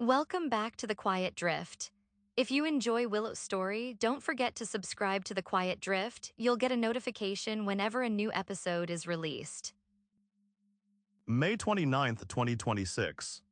Welcome back to The Quiet Drift. If you enjoy Willow's story, don't forget to subscribe to The Quiet Drift. You'll get a notification whenever a new episode is released. May 29th, 2026.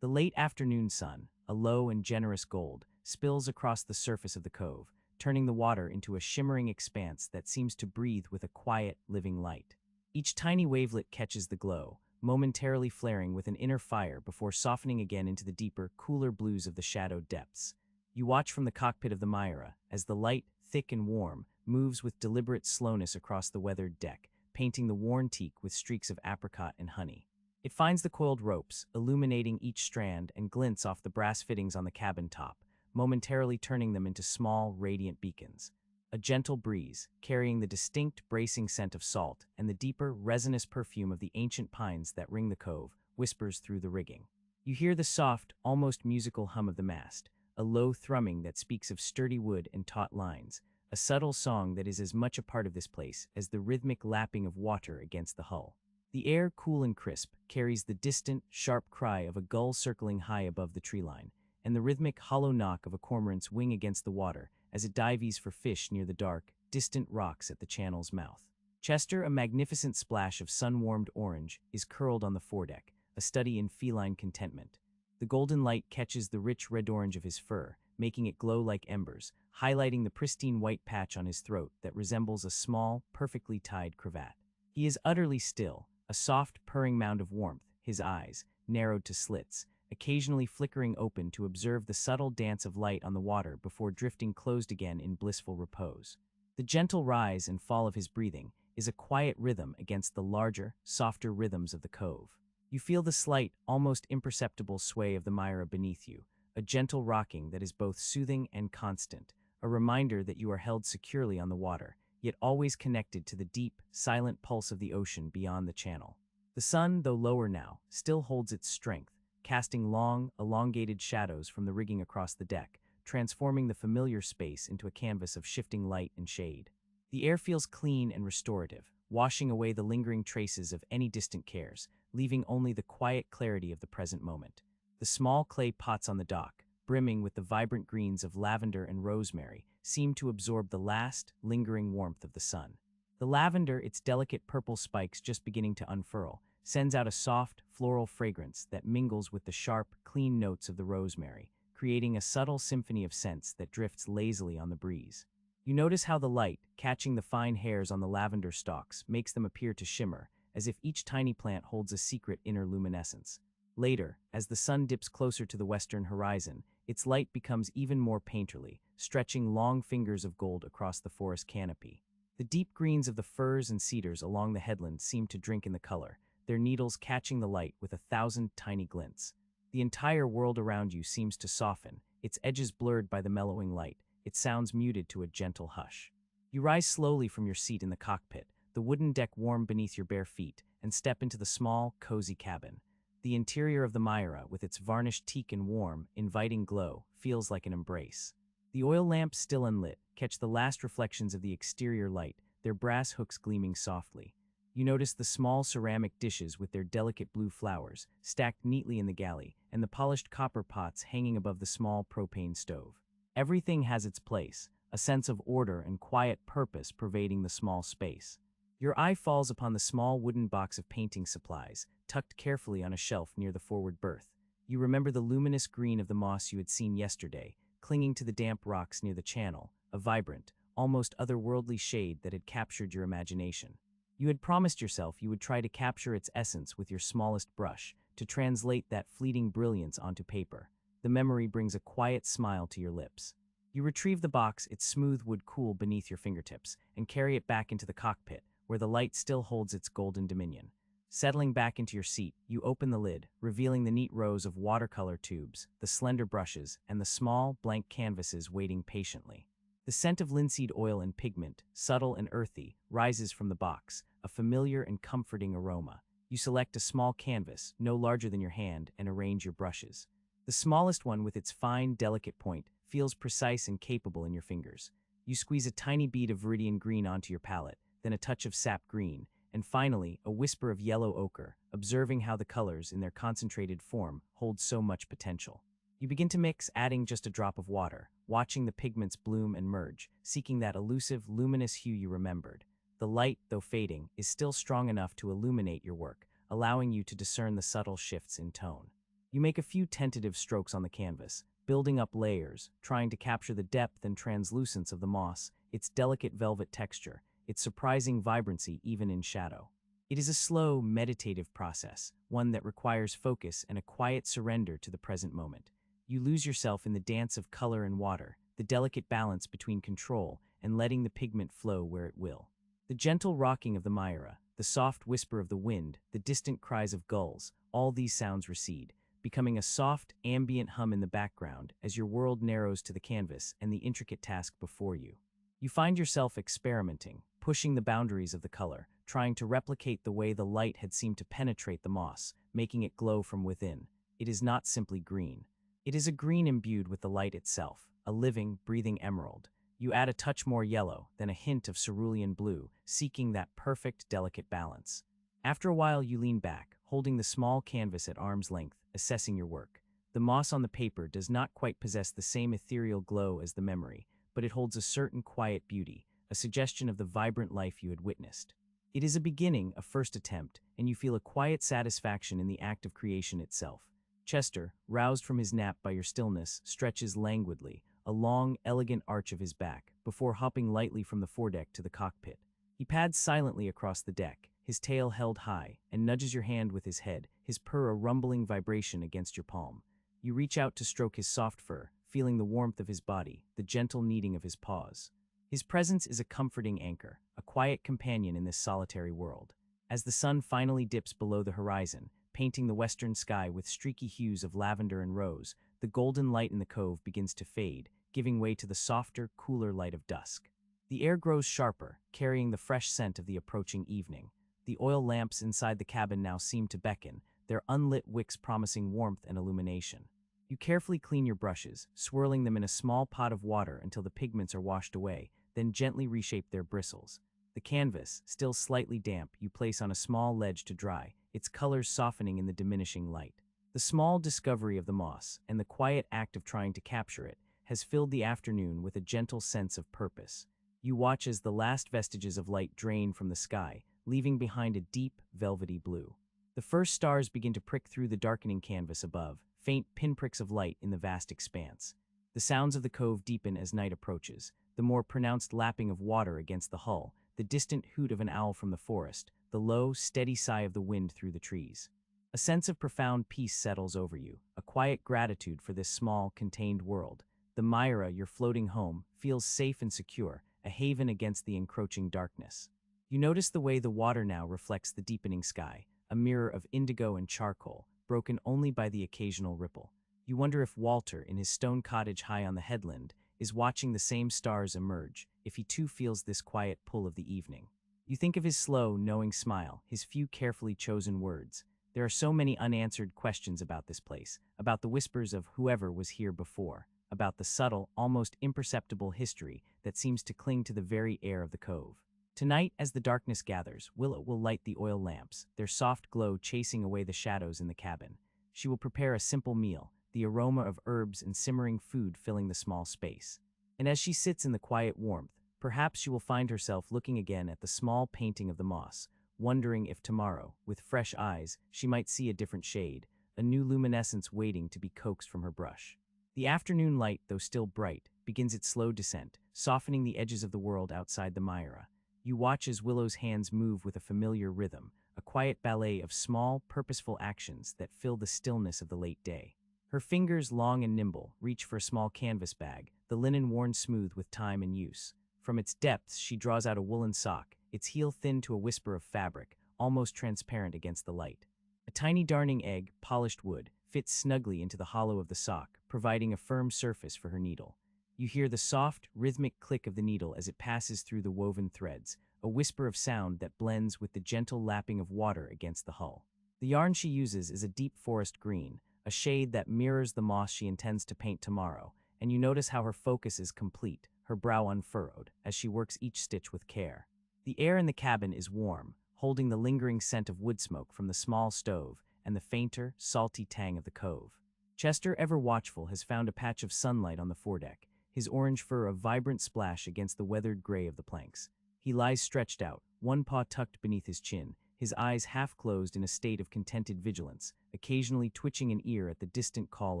The late afternoon sun, a low and generous gold, spills across the surface of the cove, turning the water into a shimmering expanse that seems to breathe with a quiet, living light. Each tiny wavelet catches the glow, momentarily flaring with an inner fire before softening again into the deeper, cooler blues of the shadowed depths. You watch from the cockpit of the Myra as the light, thick and warm, moves with deliberate slowness across the weathered deck, painting the worn teak with streaks of apricot and honey. It finds the coiled ropes, illuminating each strand, and glints off the brass fittings on the cabin top, momentarily turning them into small, radiant beacons. A gentle breeze, carrying the distinct, bracing scent of salt and the deeper, resinous perfume of the ancient pines that ring the cove, whispers through the rigging. You hear the soft, almost musical hum of the mast, a low thrumming that speaks of sturdy wood and taut lines, a subtle song that is as much a part of this place as the rhythmic lapping of water against the hull. The air, cool and crisp, carries the distant, sharp cry of a gull circling high above the treeline, and the rhythmic, hollow knock of a cormorant's wing against the water as it dives for fish near the dark, distant rocks at the channel's mouth. Chester, a magnificent splash of sun-warmed orange, is curled on the foredeck, a study in feline contentment. The golden light catches the rich red-orange of his fur, making it glow like embers, highlighting the pristine white patch on his throat that resembles a small, perfectly tied cravat. He is utterly still, a soft, purring mound of warmth, his eyes, narrowed to slits, occasionally flickering open to observe the subtle dance of light on the water before drifting closed again in blissful repose. The gentle rise and fall of his breathing is a quiet rhythm against the larger, softer rhythms of the cove. You feel the slight, almost imperceptible sway of the Myra beneath you, a gentle rocking that is both soothing and constant, a reminder that you are held securely on the water, yet always connected to the deep, silent pulse of the ocean beyond the channel. The sun, though lower now, still holds its strength, casting long, elongated shadows from the rigging across the deck, transforming the familiar space into a canvas of shifting light and shade. The air feels clean and restorative, washing away the lingering traces of any distant cares, leaving only the quiet clarity of the present moment. The small clay pots on the dock, brimming with the vibrant greens of lavender and rosemary, seem to absorb the last, lingering warmth of the sun. The lavender, its delicate purple spikes just beginning to unfurl, sends out a soft, floral fragrance that mingles with the sharp, clean notes of the rosemary, creating a subtle symphony of scents that drifts lazily on the breeze. You notice how the light, catching the fine hairs on the lavender stalks, makes them appear to shimmer, as if each tiny plant holds a secret inner luminescence. Later, as the sun dips closer to the western horizon, its light becomes even more painterly, stretching long fingers of gold across the forest canopy. The deep greens of the firs and cedars along the headland seem to drink in the color, their needles catching the light with 1,000 tiny glints. The entire world around you seems to soften, its edges blurred by the mellowing light, its sounds muted to a gentle hush. You rise slowly from your seat in the cockpit, the wooden deck warm beneath your bare feet, and step into the small, cozy cabin. The interior of the Myra, with its varnished teak and warm, inviting glow, feels like an embrace. The oil lamps, still unlit, catch the last reflections of the exterior light, their brass hooks gleaming softly. You notice the small ceramic dishes with their delicate blue flowers, stacked neatly in the galley, and the polished copper pots hanging above the small propane stove. Everything has its place, a sense of order and quiet purpose pervading the small space. Your eye falls upon the small wooden box of painting supplies, tucked carefully on a shelf near the forward berth. You remember the luminous green of the moss you had seen yesterday, clinging to the damp rocks near the channel, a vibrant, almost otherworldly shade that had captured your imagination. You had promised yourself you would try to capture its essence with your smallest brush, to translate that fleeting brilliance onto paper. The memory brings a quiet smile to your lips. You retrieve the box, its smooth wood cool beneath your fingertips, and carry it back into the cockpit, where the light still holds its golden dominion. Settling back into your seat, you open the lid, revealing the neat rows of watercolor tubes, the slender brushes, and the small, blank canvases waiting patiently. The scent of linseed oil and pigment, subtle and earthy, rises from the box, a familiar and comforting aroma. You select a small canvas, no larger than your hand, and arrange your brushes. The smallest one, with its fine, delicate point, feels precise and capable in your fingers. You squeeze a tiny bead of viridian green onto your palette, then a touch of sap green, and finally, a whisper of yellow ochre, observing how the colors in their concentrated form hold so much potential. You begin to mix, adding just a drop of water, watching the pigments bloom and merge, seeking that elusive, luminous hue you remembered. The light, though fading, is still strong enough to illuminate your work, allowing you to discern the subtle shifts in tone. You make a few tentative strokes on the canvas, building up layers, trying to capture the depth and translucence of the moss, its delicate velvet texture, its surprising vibrancy even in shadow. It is a slow, meditative process, one that requires focus and a quiet surrender to the present moment. You lose yourself in the dance of color and water, the delicate balance between control and letting the pigment flow where it will. The gentle rocking of the myra, the soft whisper of the wind, the distant cries of gulls, all these sounds recede, becoming a soft, ambient hum in the background as your world narrows to the canvas and the intricate task before you. You find yourself experimenting, pushing the boundaries of the color, trying to replicate the way the light had seemed to penetrate the moss, making it glow from within. It is not simply green. It is a green imbued with the light itself, a living, breathing emerald. You add a touch more yellow, then a hint of cerulean blue, seeking that perfect, delicate balance. After a while, you lean back, holding the small canvas at arm's length, assessing your work. The moss on the paper does not quite possess the same ethereal glow as the memory, but it holds a certain quiet beauty, a suggestion of the vibrant life you had witnessed. It is a beginning, a first attempt, and you feel a quiet satisfaction in the act of creation itself. Chester, roused from his nap by your stillness, stretches languidly, a long, elegant arch of his back, before hopping lightly from the foredeck to the cockpit. He pads silently across the deck, his tail held high, and nudges your hand with his head, his purr a rumbling vibration against your palm. You reach out to stroke his soft fur, feeling the warmth of his body, the gentle kneading of his paws. His presence is a comforting anchor, a quiet companion in this solitary world. As the sun finally dips below the horizon, painting the western sky with streaky hues of lavender and rose, the golden light in the cove begins to fade, giving way to the softer, cooler light of dusk. The air grows sharper, carrying the fresh scent of the approaching evening. The oil lamps inside the cabin now seem to beckon, their unlit wicks promising warmth and illumination. You carefully clean your brushes, swirling them in a small pot of water until the pigments are washed away, then gently reshape their bristles. The canvas, still slightly damp, you place on a small ledge to dry, its colors softening in the diminishing light. The small discovery of the moss, and the quiet act of trying to capture it, has filled the afternoon with a gentle sense of purpose. You watch as the last vestiges of light drain from the sky, leaving behind a deep, velvety blue. The first stars begin to prick through the darkening canvas above, faint pinpricks of light in the vast expanse. The sounds of the cove deepen as night approaches, the more pronounced lapping of water against the hull, the distant hoot of an owl from the forest, the low, steady sigh of the wind through the trees. A sense of profound peace settles over you, a quiet gratitude for this small, contained world. The Myra, your floating home, feels safe and secure, a haven against the encroaching darkness. You notice the way the water now reflects the deepening sky, a mirror of indigo and charcoal, broken only by the occasional ripple. You wonder if Walter, in his stone cottage high on the headland, is watching the same stars emerge, if he too feels this quiet pull of the evening. You think of his slow, knowing smile, his few carefully chosen words. There are so many unanswered questions about this place, about the whispers of whoever was here before, about the subtle, almost imperceptible history that seems to cling to the very air of the cove. Tonight, as the darkness gathers, Willow will light the oil lamps, their soft glow chasing away the shadows in the cabin. She will prepare a simple meal, the aroma of herbs and simmering food filling the small space. And as she sits in the quiet warmth, perhaps she will find herself looking again at the small painting of the moss, wondering if tomorrow, with fresh eyes, she might see a different shade, a new luminescence waiting to be coaxed from her brush. The afternoon light, though still bright, begins its slow descent, softening the edges of the world outside the Myra. You watch as Willow's hands move with a familiar rhythm, a quiet ballet of small, purposeful actions that fill the stillness of the late day. Her fingers, long and nimble, reach for a small canvas bag, the linen worn smooth with time and use. From its depths, she draws out a woolen sock, its heel thin to a whisper of fabric, almost transparent against the light. A tiny darning egg, polished wood, fits snugly into the hollow of the sock, providing a firm surface for her needle. You hear the soft, rhythmic click of the needle as it passes through the woven threads, a whisper of sound that blends with the gentle lapping of water against the hull. The yarn she uses is a deep forest green, a shade that mirrors the moss she intends to paint tomorrow, and you notice how her focus is complete, her brow unfurrowed, as she works each stitch with care. The air in the cabin is warm, holding the lingering scent of wood smoke from the small stove and the fainter, salty tang of the cove. Chester, ever watchful, has found a patch of sunlight on the foredeck, his orange fur a vibrant splash against the weathered gray of the planks. He lies stretched out, one paw tucked beneath his chin, his eyes half closed in a state of contented vigilance, occasionally twitching an ear at the distant call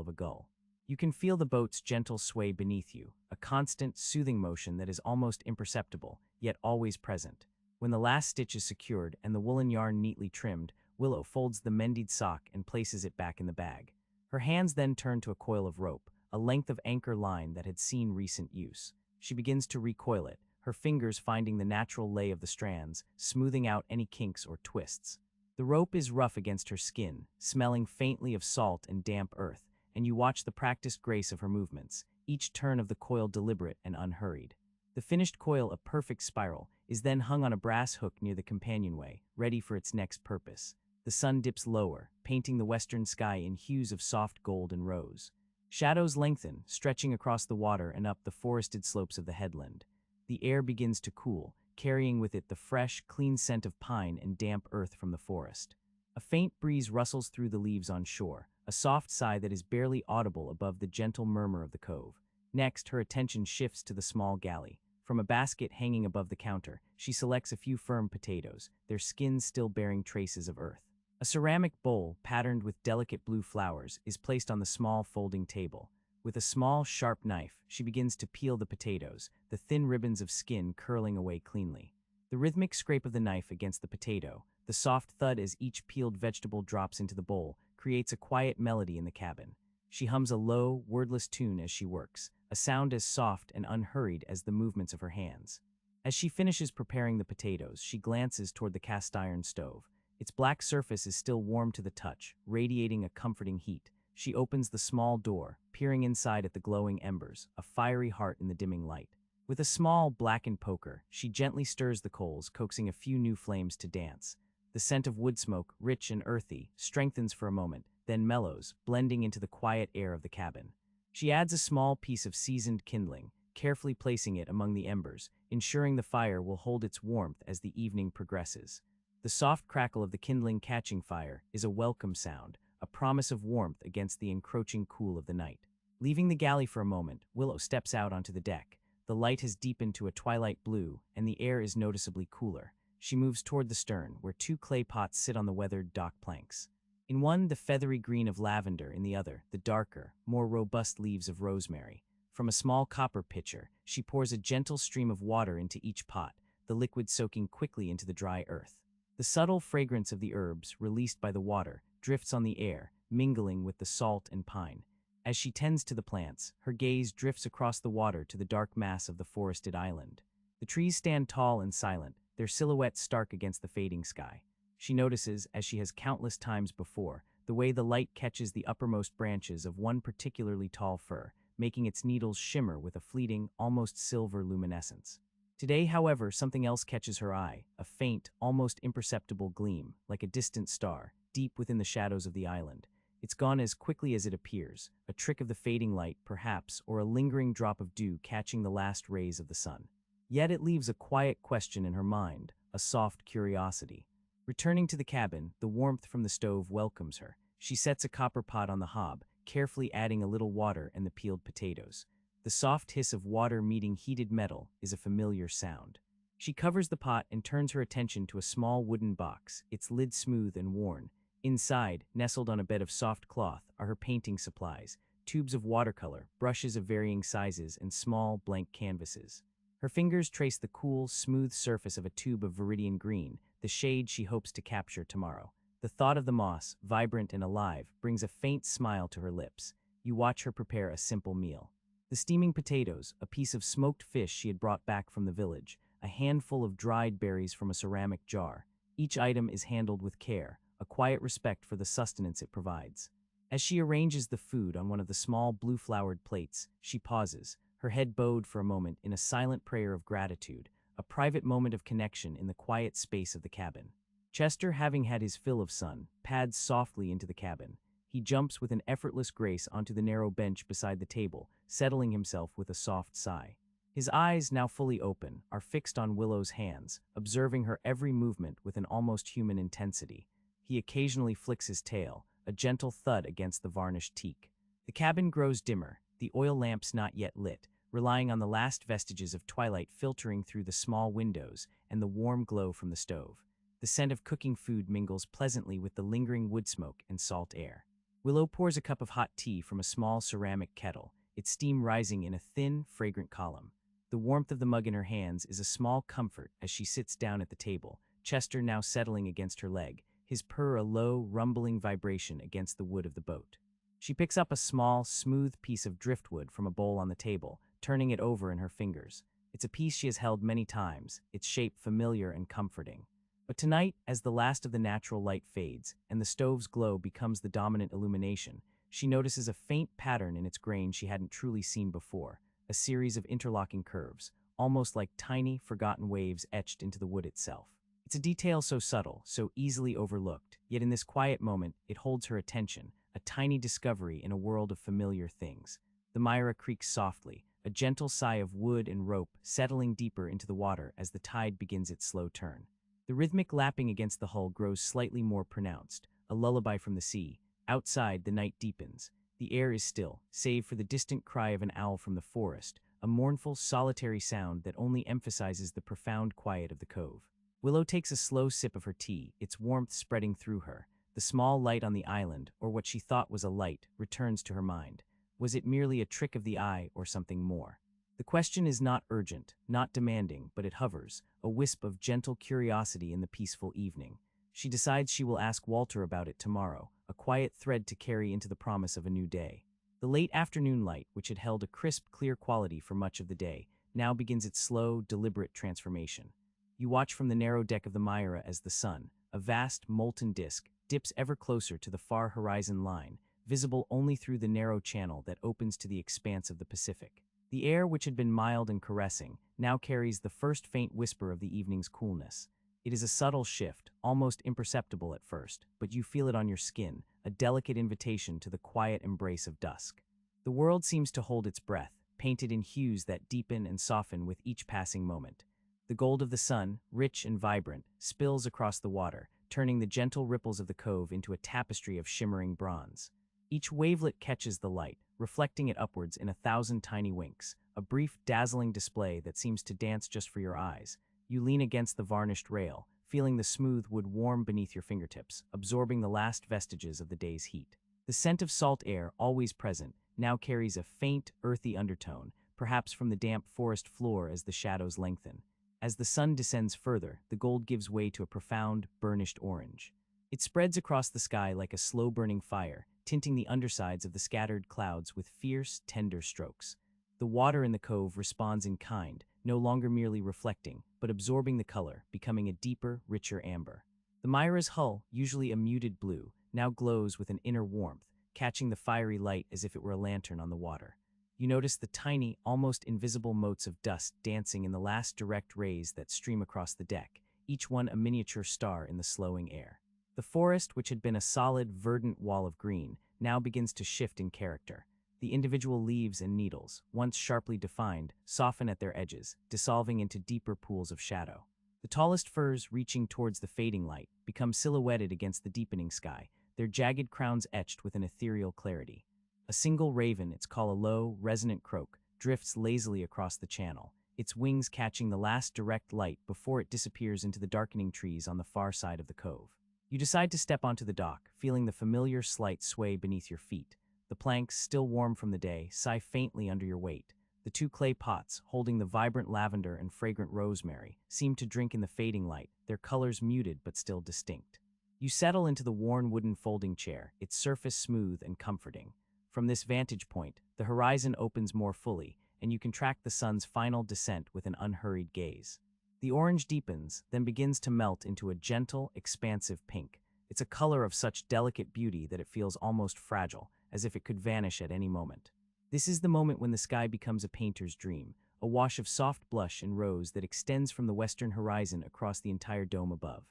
of a gull. You can feel the boat's gentle sway beneath you, a constant, soothing motion that is almost imperceptible, yet always present. When the last stitch is secured and the woolen yarn neatly trimmed, Willow folds the mended sock and places it back in the bag. Her hands then turn to a coil of rope, a length of anchor line that had seen recent use. She begins to recoil it, her fingers finding the natural lay of the strands, smoothing out any kinks or twists. The rope is rough against her skin, smelling faintly of salt and damp earth, and you watch the practiced grace of her movements, each turn of the coil deliberate and unhurried. The finished coil, a perfect spiral, is then hung on a brass hook near the companionway, ready for its next purpose. The sun dips lower, painting the western sky in hues of soft gold and rose. Shadows lengthen, stretching across the water and up the forested slopes of the headland. The air begins to cool, carrying with it the fresh, clean scent of pine and damp earth from the forest. A faint breeze rustles through the leaves on shore, a soft sigh that is barely audible above the gentle murmur of the cove. Next, her attention shifts to the small galley. From a basket hanging above the counter, she selects a few firm potatoes, their skins still bearing traces of earth. A ceramic bowl, patterned with delicate blue flowers, is placed on the small folding table. With a small, sharp knife, she begins to peel the potatoes, the thin ribbons of skin curling away cleanly. The rhythmic scrape of the knife against the potato, the soft thud as each peeled vegetable drops into the bowl, creates a quiet melody in the cabin. She hums a low, wordless tune as she works, a sound as soft and unhurried as the movements of her hands. As she finishes preparing the potatoes, she glances toward the cast-iron stove. Its black surface is still warm to the touch, radiating a comforting heat. She opens the small door, peering inside at the glowing embers, a fiery heart in the dimming light. With a small, blackened poker, she gently stirs the coals, coaxing a few new flames to dance. The scent of wood smoke, rich and earthy, strengthens for a moment, then mellows, blending into the quiet air of the cabin. She adds a small piece of seasoned kindling, carefully placing it among the embers, ensuring the fire will hold its warmth as the evening progresses. The soft crackle of the kindling catching fire is a welcome sound, a promise of warmth against the encroaching cool of the night. Leaving the galley for a moment, Willow steps out onto the deck. The light has deepened to a twilight blue, and the air is noticeably cooler. She moves toward the stern, where two clay pots sit on the weathered dock planks. In one, the feathery green of lavender, in the other, the darker, more robust leaves of rosemary. From a small copper pitcher, she pours a gentle stream of water into each pot, the liquid soaking quickly into the dry earth. The subtle fragrance of the herbs, released by the water, drifts on the air, mingling with the salt and pine. As she tends to the plants, her gaze drifts across the water to the dark mass of the forested island. The trees stand tall and silent, their silhouettes stark against the fading sky. She notices, as she has countless times before, the way the light catches the uppermost branches of one particularly tall fir, making its needles shimmer with a fleeting, almost silver luminescence. Today, however, something else catches her eye, a faint, almost imperceptible gleam, like a distant star, deep within the shadows of the island. It's gone as quickly as it appears, a trick of the fading light, perhaps, or a lingering drop of dew catching the last rays of the sun. Yet it leaves a quiet question in her mind, a soft curiosity. Returning to the cabin, the warmth from the stove welcomes her. She sets a copper pot on the hob, carefully adding a little water and the peeled potatoes. The soft hiss of water meeting heated metal is a familiar sound. She covers the pot and turns her attention to a small wooden box, its lid smooth and worn. Inside, nestled on a bed of soft cloth, are her painting supplies, tubes of watercolor, brushes of varying sizes, and small, blank canvases. Her fingers trace the cool, smooth surface of a tube of viridian green, the shade she hopes to capture tomorrow. The thought of the moss, vibrant and alive, brings a faint smile to her lips. You watch her prepare a simple meal. The steaming potatoes, a piece of smoked fish she had brought back from the village, a handful of dried berries from a ceramic jar. Each item is handled with care, a quiet respect for the sustenance it provides. As she arranges the food on one of the small blue-flowered plates, she pauses, her head bowed for a moment in a silent prayer of gratitude, a private moment of connection in the quiet space of the cabin. Chester, having had his fill of sun, pads softly into the cabin. He jumps with an effortless grace onto the narrow bench beside the table, settling himself with a soft sigh. His eyes, now fully open, are fixed on Willow's hands, observing her every movement with an almost human intensity. He occasionally flicks his tail, a gentle thud against the varnished teak. The cabin grows dimmer, the oil lamps not yet lit, relying on the last vestiges of twilight filtering through the small windows and the warm glow from the stove. The scent of cooking food mingles pleasantly with the lingering wood smoke and salt air. Willow pours a cup of hot tea from a small ceramic kettle, its steam rising in a thin, fragrant column. The warmth of the mug in her hands is a small comfort as she sits down at the table, Chester now settling against her leg, his purr a low, rumbling vibration against the wood of the boat. She picks up a small, smooth piece of driftwood from a bowl on the table, turning it over in her fingers. It's a piece she has held many times, its shape familiar and comforting. But tonight, as the last of the natural light fades and the stove's glow becomes the dominant illumination, she notices a faint pattern in its grain she hadn't truly seen before, a series of interlocking curves, almost like tiny, forgotten waves etched into the wood itself. It's a detail so subtle, so easily overlooked, yet in this quiet moment, it holds her attention, a tiny discovery in a world of familiar things. The Myra creaks softly, a gentle sigh of wood and rope settling deeper into the water as the tide begins its slow turn. The rhythmic lapping against the hull grows slightly more pronounced, a lullaby from the sea. Outside, the night deepens. The air is still, save for the distant cry of an owl from the forest, a mournful, solitary sound that only emphasizes the profound quiet of the cove. Willow takes a slow sip of her tea, its warmth spreading through her. The small light on the island, or what she thought was a light, returns to her mind. Was it merely a trick of the eye or something more? The question is not urgent, not demanding, but it hovers, a wisp of gentle curiosity in the peaceful evening. She decides she will ask Walter about it tomorrow, a quiet thread to carry into the promise of a new day. The late afternoon light, which had held a crisp, clear quality for much of the day, now begins its slow, deliberate transformation. You watch from the narrow deck of the Myra as the sun, a vast, molten disk, dips ever closer to the far horizon line, visible only through the narrow channel that opens to the expanse of the Pacific. The air, which had been mild and caressing, now carries the first faint whisper of the evening's coolness. It is a subtle shift, almost imperceptible at first, but you feel it on your skin, a delicate invitation to the quiet embrace of dusk. The world seems to hold its breath, painted in hues that deepen and soften with each passing moment. The gold of the sun, rich and vibrant, spills across the water, turning the gentle ripples of the cove into a tapestry of shimmering bronze. Each wavelet catches the light, reflecting it upwards in 1,000 tiny winks, a brief, dazzling display that seems to dance just for your eyes. You lean against the varnished rail, feeling the smooth wood warm beneath your fingertips, absorbing the last vestiges of the day's heat. The scent of salt air, always present, now carries a faint, earthy undertone, perhaps from the damp forest floor as the shadows lengthen. As the sun descends further, the gold gives way to a profound, burnished orange. It spreads across the sky like a slow-burning fire, tinting the undersides of the scattered clouds with fierce, tender strokes. The water in the cove responds in kind, no longer merely reflecting, but absorbing the color, becoming a deeper, richer amber. The Myra's hull, usually a muted blue, now glows with an inner warmth, catching the fiery light as if it were a lantern on the water. You notice the tiny, almost invisible motes of dust dancing in the last direct rays that stream across the deck, each one a miniature star in the slowing air. The forest, which had been a solid, verdant wall of green, now begins to shift in character. The individual leaves and needles, once sharply defined, soften at their edges, dissolving into deeper pools of shadow. The tallest firs, reaching towards the fading light, become silhouetted against the deepening sky, their jagged crowns etched with an ethereal clarity. A single raven, its call a low, resonant croak, drifts lazily across the channel, its wings catching the last direct light before it disappears into the darkening trees on the far side of the cove. You decide to step onto the dock, feeling the familiar slight sway beneath your feet. The planks, still warm from the day, sigh faintly under your weight. The two clay pots, holding the vibrant lavender and fragrant rosemary, seem to drink in the fading light, their colors muted but still distinct. You settle into the worn wooden folding chair, its surface smooth and comforting. From this vantage point, the horizon opens more fully, and you can track the sun's final descent with an unhurried gaze. The orange deepens, then begins to melt into a gentle, expansive pink. It's a color of such delicate beauty that it feels almost fragile, as if it could vanish at any moment. This is the moment when the sky becomes a painter's dream, a wash of soft blush and rose that extends from the western horizon across the entire dome above.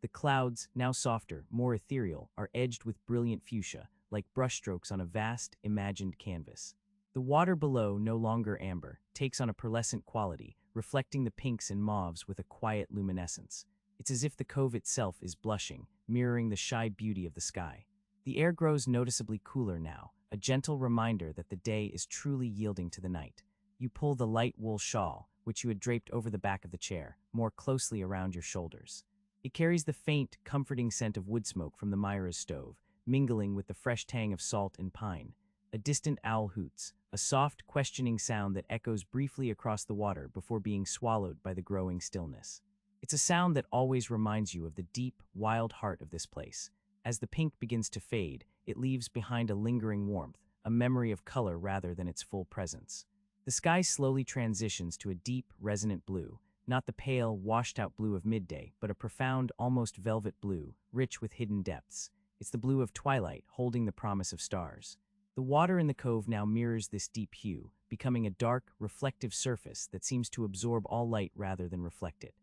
The clouds, now softer, more ethereal, are edged with brilliant fuchsia, like brushstrokes on a vast, imagined canvas. The water below, no longer amber, takes on a pearlescent quality, reflecting the pinks and mauves with a quiet luminescence. It's as if the cove itself is blushing, mirroring the shy beauty of the sky. The air grows noticeably cooler now, a gentle reminder that the day is truly yielding to the night. You pull the light wool shawl, which you had draped over the back of the chair, more closely around your shoulders. It carries the faint, comforting scent of wood smoke from the Myra's stove, mingling with the fresh tang of salt and pine. A distant owl hoots, a soft, questioning sound that echoes briefly across the water before being swallowed by the growing stillness. It's a sound that always reminds you of the deep, wild heart of this place. As the pink begins to fade, it leaves behind a lingering warmth, a memory of color rather than its full presence. The sky slowly transitions to a deep, resonant blue, not the pale, washed-out blue of midday, but a profound, almost velvet blue, rich with hidden depths. It's the blue of twilight, holding the promise of stars. The water in the cove now mirrors this deep hue, becoming a dark, reflective surface that seems to absorb all light rather than reflect it.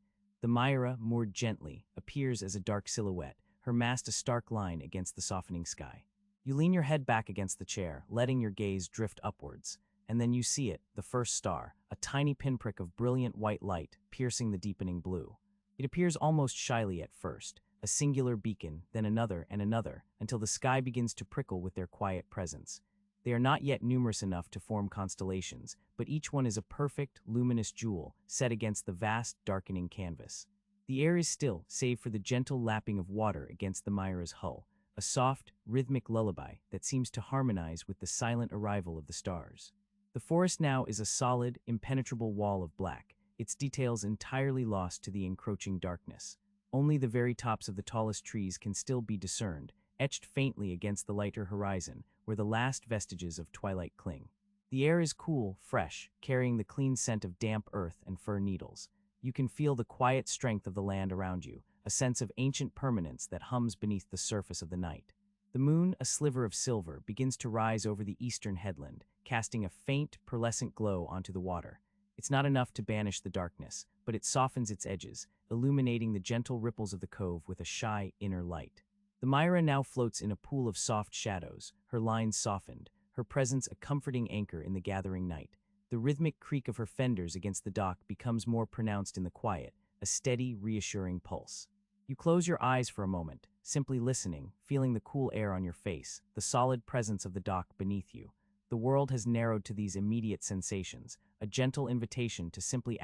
The Myra, moored gently, appears as a dark silhouette, her mast a stark line against the softening sky. You lean your head back against the chair, letting your gaze drift upwards, and then you see it, the first star, a tiny pinprick of brilliant white light piercing the deepening blue. It appears almost shyly at first, a singular beacon, then another and another, until the sky begins to prickle with their quiet presence. They are not yet numerous enough to form constellations, but each one is a perfect, luminous jewel set against the vast, darkening canvas. The air is still, save for the gentle lapping of water against the Myra's hull, a soft, rhythmic lullaby that seems to harmonize with the silent arrival of the stars. The forest now is a solid, impenetrable wall of black, its details entirely lost to the encroaching darkness. Only the very tops of the tallest trees can still be discerned, etched faintly against the lighter horizon, where the last vestiges of twilight cling. The air is cool, fresh, carrying the clean scent of damp earth and fir needles. You can feel the quiet strength of the land around you, a sense of ancient permanence that hums beneath the surface of the night. The moon, a sliver of silver, begins to rise over the eastern headland, casting a faint, pearlescent glow onto the water. It's not enough to banish the darkness, but it softens its edges, illuminating the gentle ripples of the cove with a shy, inner light. The Myra now floats in a pool of soft shadows, her lines softened, her presence a comforting anchor in the gathering night. The rhythmic creak of her fenders against the dock becomes more pronounced in the quiet, a steady, reassuring pulse. You close your eyes for a moment, simply listening, feeling the cool air on your face, the solid presence of the dock beneath you. The world has narrowed to these immediate sensations, a gentle invitation to simply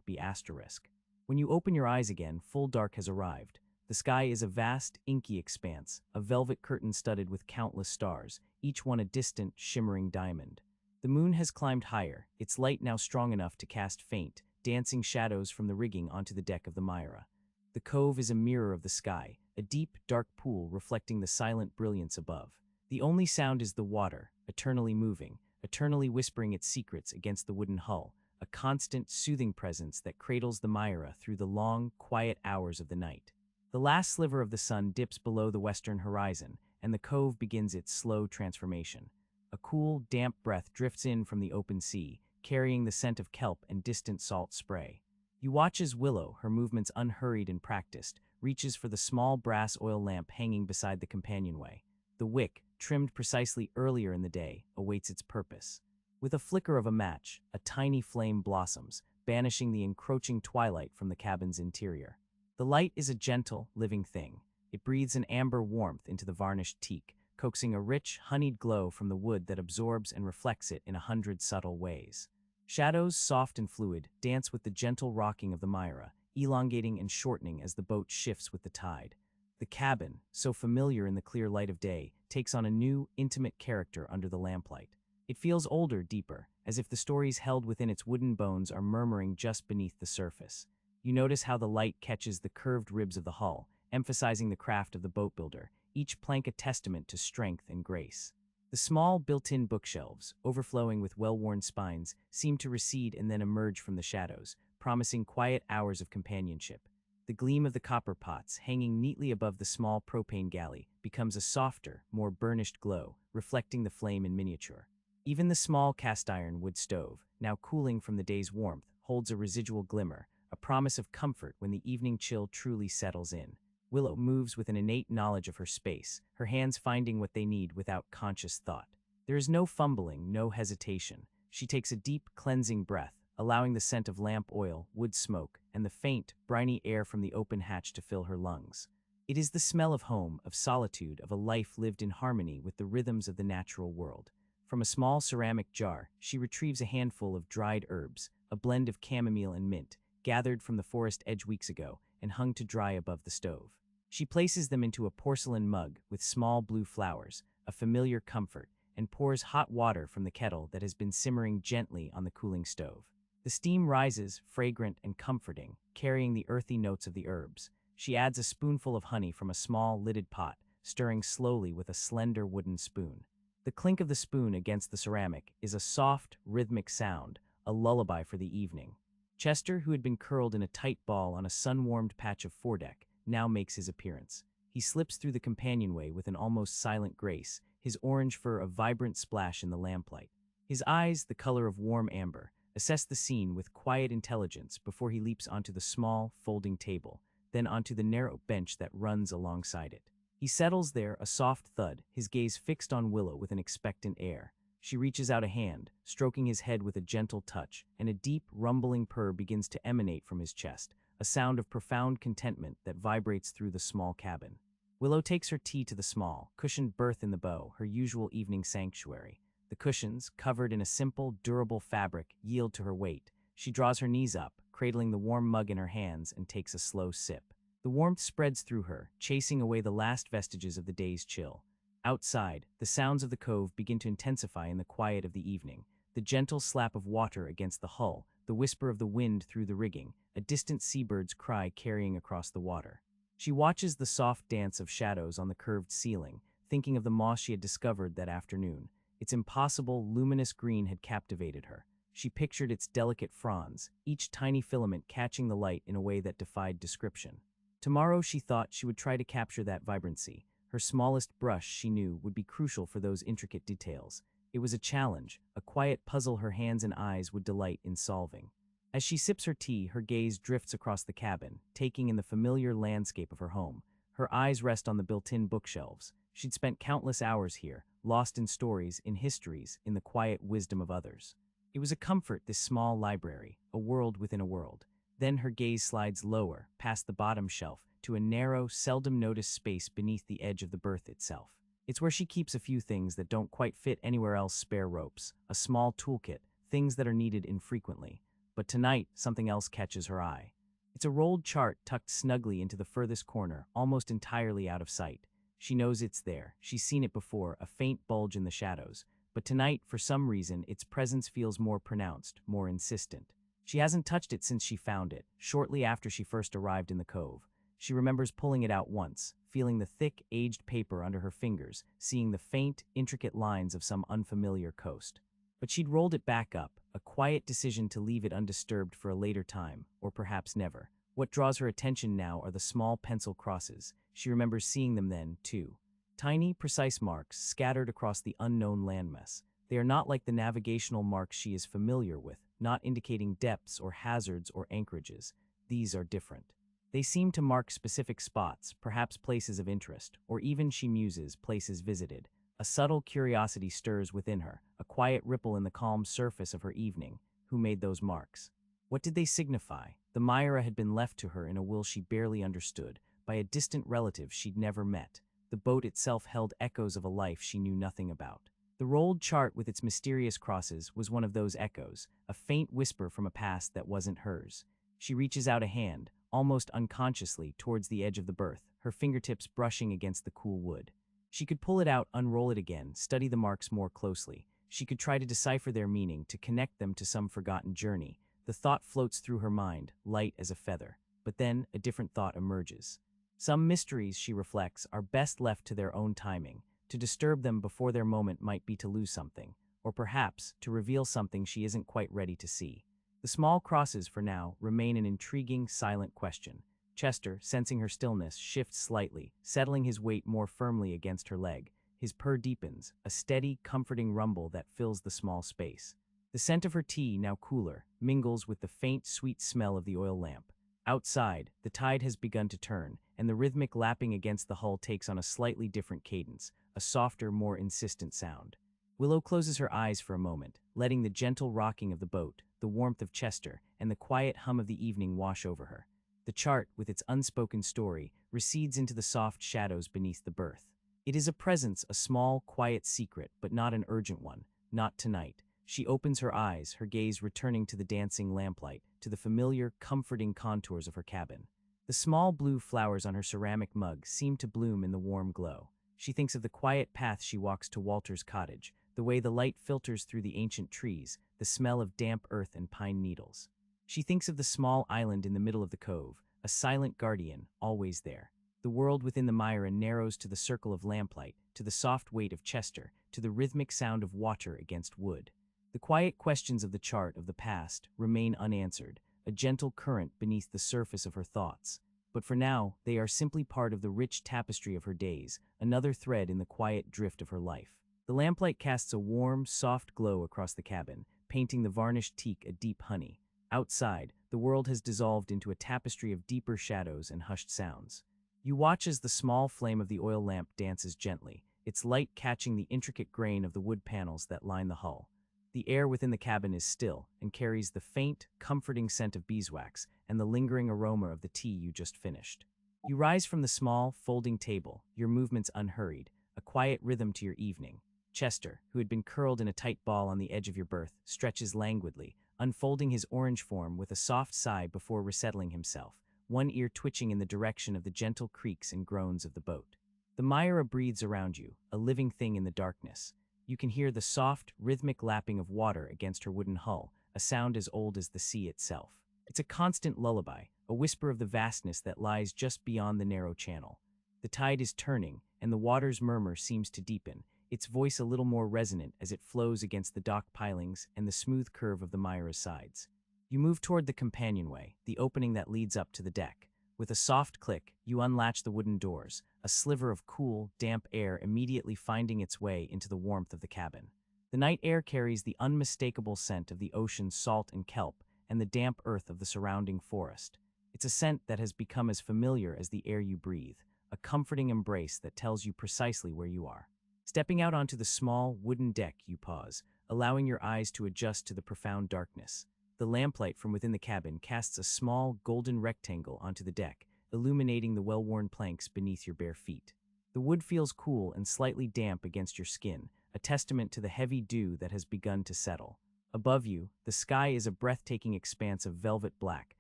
be asterisk. When you open your eyes again, full dark has arrived. The sky is a vast, inky expanse, a velvet curtain studded with countless stars, each one a distant, shimmering diamond. The moon has climbed higher, its light now strong enough to cast faint, dancing shadows from the rigging onto the deck of the Myra. The cove is a mirror of the sky, a deep, dark pool reflecting the silent brilliance above. The only sound is the water, eternally moving, eternally whispering its secrets against the wooden hull, a constant, soothing presence that cradles the Myra through the long, quiet hours of the night. The last sliver of the sun dips below the western horizon, and the cove begins its slow transformation. A cool, damp breath drifts in from the open sea, carrying the scent of kelp and distant salt spray. You watch as Willow, her movements unhurried and practiced, reaches for the small brass oil lamp hanging beside the companionway. The wick, trimmed precisely earlier in the day, awaits its purpose. With a flicker of a match, a tiny flame blossoms, banishing the encroaching twilight from the cabin's interior. The light is a gentle, living thing. It breathes an amber warmth into the varnished teak, coaxing a rich, honeyed glow from the wood that absorbs and reflects it in 100 subtle ways. Shadows, soft and fluid, dance with the gentle rocking of the Myra, elongating and shortening as the boat shifts with the tide. The cabin, so familiar in the clear light of day, takes on a new, intimate character under the lamplight. It feels older, deeper, as if the stories held within its wooden bones are murmuring just beneath the surface. You notice how the light catches the curved ribs of the hull, emphasizing the craft of the boat builder, each plank a testament to strength and grace. The small, built-in bookshelves, overflowing with well-worn spines, seem to recede and then emerge from the shadows, promising quiet hours of companionship. The gleam of the copper pots, hanging neatly above the small propane galley, becomes a softer, more burnished glow, reflecting the flame in miniature. Even the small cast-iron wood stove, now cooling from the day's warmth, holds a residual glimmer, a promise of comfort when the evening chill truly settles in. Willow moves with an innate knowledge of her space, her hands finding what they need without conscious thought. There is no fumbling, no hesitation. She takes a deep, cleansing breath, allowing the scent of lamp oil, wood smoke, and the faint, briny air from the open hatch to fill her lungs. It is the smell of home, of solitude, of a life lived in harmony with the rhythms of the natural world. From a small ceramic jar, she retrieves a handful of dried herbs, a blend of chamomile and mint, gathered from the forest edge weeks ago and hung to dry above the stove. She places them into a porcelain mug with small blue flowers, a familiar comfort, and pours hot water from the kettle that has been simmering gently on the cooling stove. The steam rises, fragrant and comforting, carrying the earthy notes of the herbs. She adds a spoonful of honey from a small, lidded pot, stirring slowly with a slender wooden spoon. The clink of the spoon against the ceramic is a soft, rhythmic sound, a lullaby for the evening. Chester, who had been curled in a tight ball on a sun-warmed patch of foredeck, now makes his appearance. He slips through the companionway with an almost silent grace, his orange fur a vibrant splash in the lamplight. His eyes, the color of warm amber, assess the scene with quiet intelligence before he leaps onto the small, folding table, then onto the narrow bench that runs alongside it. He settles there, a soft thud, his gaze fixed on Willow with an expectant air. She reaches out a hand, stroking his head with a gentle touch, and a deep, rumbling purr begins to emanate from his chest, a sound of profound contentment that vibrates through the small cabin. Willow takes her tea to the small, cushioned berth in the bow, her usual evening sanctuary. The cushions, covered in a simple, durable fabric, yield to her weight. She draws her knees up, cradling the warm mug in her hands, and takes a slow sip. The warmth spreads through her, chasing away the last vestiges of the day's chill. Outside, the sounds of the cove begin to intensify in the quiet of the evening. The gentle slap of water against the hull, the whisper of the wind through the rigging, a distant seabird's cry carrying across the water. She watches the soft dance of shadows on the curved ceiling, thinking of the moss she had discovered that afternoon. Its impossible, luminous green had captivated her. She pictured its delicate fronds, each tiny filament catching the light in a way that defied description. Tomorrow, she thought, she would try to capture that vibrancy. Her smallest brush, she knew, would be crucial for those intricate details. It was a challenge, a quiet puzzle her hands and eyes would delight in solving. As she sips her tea, her gaze drifts across the cabin, taking in the familiar landscape of her home. Her eyes rest on the built-in bookshelves. She'd spent countless hours here, lost in stories, in histories, in the quiet wisdom of others. It was a comfort, this small library, a world within a world. Then her gaze slides lower, past the bottom shelf, to a narrow, seldom-noticed space beneath the edge of the berth itself. It's where she keeps a few things that don't quite fit anywhere else: spare ropes, a small toolkit, things that are needed infrequently. But tonight, something else catches her eye. It's a rolled chart tucked snugly into the furthest corner, almost entirely out of sight. She knows it's there. She's seen it before, a faint bulge in the shadows. But tonight, for some reason, its presence feels more pronounced, more insistent. She hasn't touched it since she found it, shortly after she first arrived in the cove. She remembers pulling it out once, feeling the thick, aged paper under her fingers, seeing the faint, intricate lines of some unfamiliar coast. But she'd rolled it back up, a quiet decision to leave it undisturbed for a later time, or perhaps never. What draws her attention now are the small pencil crosses. She remembers seeing them then, too. Tiny, precise marks scattered across the unknown landmass. They are not like the navigational marks she is familiar with, not indicating depths or hazards or anchorages. These are different. They seem to mark specific spots, perhaps places of interest, or even, she muses, places visited. A subtle curiosity stirs within her, a quiet ripple in the calm surface of her evening. Who made those marks? What did they signify? The Myra had been left to her in a will she barely understood, by a distant relative she'd never met. The boat itself held echoes of a life she knew nothing about. The rolled chart with its mysterious crosses was one of those echoes, a faint whisper from a past that wasn't hers. She reaches out a hand, almost unconsciously, towards the edge of the berth, her fingertips brushing against the cool wood. She could pull it out, unroll it again, study the marks more closely. She could try to decipher their meaning, to connect them to some forgotten journey. The thought floats through her mind, light as a feather. But then, a different thought emerges. Some mysteries, she reflects, are best left to their own timing. To disturb them before their moment might be to lose something, or perhaps to reveal something she isn't quite ready to see. The small crosses, for now, remain an intriguing, silent question. Chester, sensing her stillness, shifts slightly, settling his weight more firmly against her leg. His purr deepens, a steady, comforting rumble that fills the small space. The scent of her tea, now cooler, mingles with the faint, sweet smell of the oil lamp. Outside, the tide has begun to turn, and the rhythmic lapping against the hull takes on a slightly different cadence, a softer, more insistent sound. Willow closes her eyes for a moment, letting the gentle rocking of the boat, the warmth of Chester, and the quiet hum of the evening wash over her. The chart, with its unspoken story, recedes into the soft shadows beneath the berth. It is a presence, a small, quiet secret, but not an urgent one. Not tonight. She opens her eyes, her gaze returning to the dancing lamplight, to the familiar, comforting contours of her cabin. The small blue flowers on her ceramic mug seem to bloom in the warm glow. She thinks of the quiet path she walks to Walter's cottage, the way the light filters through the ancient trees, the smell of damp earth and pine needles. She thinks of the small island in the middle of the cove, a silent guardian, always there. The world within the Myra narrows to the circle of lamplight, to the soft weight of Chester, to the rhythmic sound of water against wood. The quiet questions of the chart of the past remain unanswered, a gentle current beneath the surface of her thoughts. But for now, they are simply part of the rich tapestry of her days, another thread in the quiet drift of her life. The lamplight casts a warm, soft glow across the cabin, painting the varnished teak a deep honey. Outside, the world has dissolved into a tapestry of deeper shadows and hushed sounds. You watch as the small flame of the oil lamp dances gently, its light catching the intricate grain of the wood panels that line the hull. The air within the cabin is still and carries the faint, comforting scent of beeswax and the lingering aroma of the tea you just finished. You rise from the small, folding table, your movements unhurried, a quiet rhythm to your evening. Chester, who had been curled in a tight ball on the edge of your berth, stretches languidly, unfolding his orange form with a soft sigh before resettling himself, one ear twitching in the direction of the gentle creaks and groans of the boat. The Myra breathes around you, a living thing in the darkness. You can hear the soft, rhythmic lapping of water against her wooden hull, a sound as old as the sea itself. It's a constant lullaby, a whisper of the vastness that lies just beyond the narrow channel. The tide is turning, and the water's murmur seems to deepen, its voice a little more resonant as it flows against the dock pilings and the smooth curve of the Myra's sides. You move toward the companionway, the opening that leads up to the deck. With a soft click, you unlatch the wooden doors, a sliver of cool, damp air immediately finding its way into the warmth of the cabin. The night air carries the unmistakable scent of the ocean's salt and kelp and the damp earth of the surrounding forest. It's a scent that has become as familiar as the air you breathe, a comforting embrace that tells you precisely where you are. Stepping out onto the small, wooden deck, you pause, allowing your eyes to adjust to the profound darkness. The lamplight from within the cabin casts a small, golden rectangle onto the deck, illuminating the well-worn planks beneath your bare feet. The wood feels cool and slightly damp against your skin, a testament to the heavy dew that has begun to settle. Above you, the sky is a breathtaking expanse of velvet black,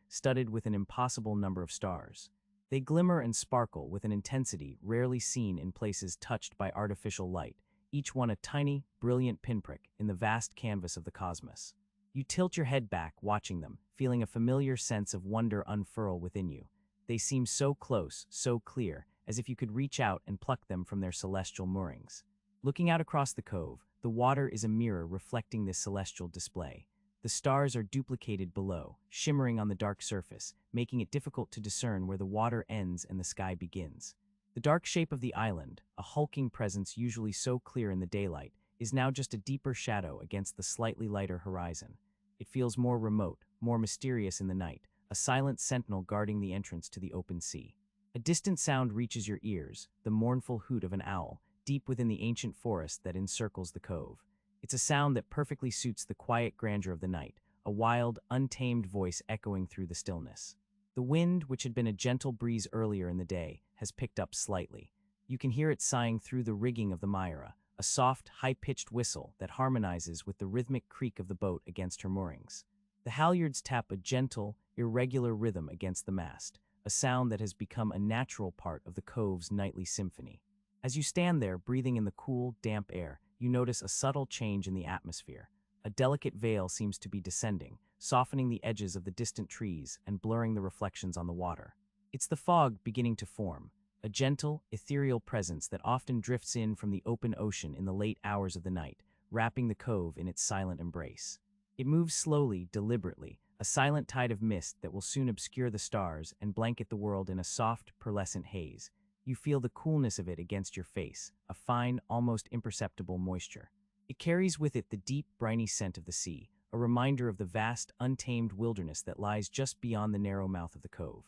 studded with an impossible number of stars. They glimmer and sparkle with an intensity rarely seen in places touched by artificial light, each one a tiny, brilliant pinprick in the vast canvas of the cosmos. You tilt your head back, watching them, feeling a familiar sense of wonder unfurl within you. They seem so close, so clear, as if you could reach out and pluck them from their celestial moorings. Looking out across the cove, the water is a mirror reflecting this celestial display. The stars are duplicated below, shimmering on the dark surface, making it difficult to discern where the water ends and the sky begins. The dark shape of the island, a hulking presence usually so clear in the daylight, is now just a deeper shadow against the slightly lighter horizon. It feels more remote, more mysterious in the night, a silent sentinel guarding the entrance to the open sea. A distant sound reaches your ears, the mournful hoot of an owl, deep within the ancient forest that encircles the cove. It's a sound that perfectly suits the quiet grandeur of the night, a wild, untamed voice echoing through the stillness. The wind, which had been a gentle breeze earlier in the day, has picked up slightly. You can hear it sighing through the rigging of the Myra, a soft, high-pitched whistle that harmonizes with the rhythmic creak of the boat against her moorings. The halyards tap a gentle, irregular rhythm against the mast, a sound that has become a natural part of the cove's nightly symphony. As you stand there, breathing in the cool, damp air, you notice a subtle change in the atmosphere. A delicate veil seems to be descending, softening the edges of the distant trees and blurring the reflections on the water. It's the fog beginning to form, a gentle, ethereal presence that often drifts in from the open ocean in the late hours of the night, wrapping the cove in its silent embrace. It moves slowly, deliberately, a silent tide of mist that will soon obscure the stars and blanket the world in a soft, pearlescent haze. You feel the coolness of it against your face, a fine, almost imperceptible moisture. It carries with it the deep, briny scent of the sea, a reminder of the vast, untamed wilderness that lies just beyond the narrow mouth of the cove.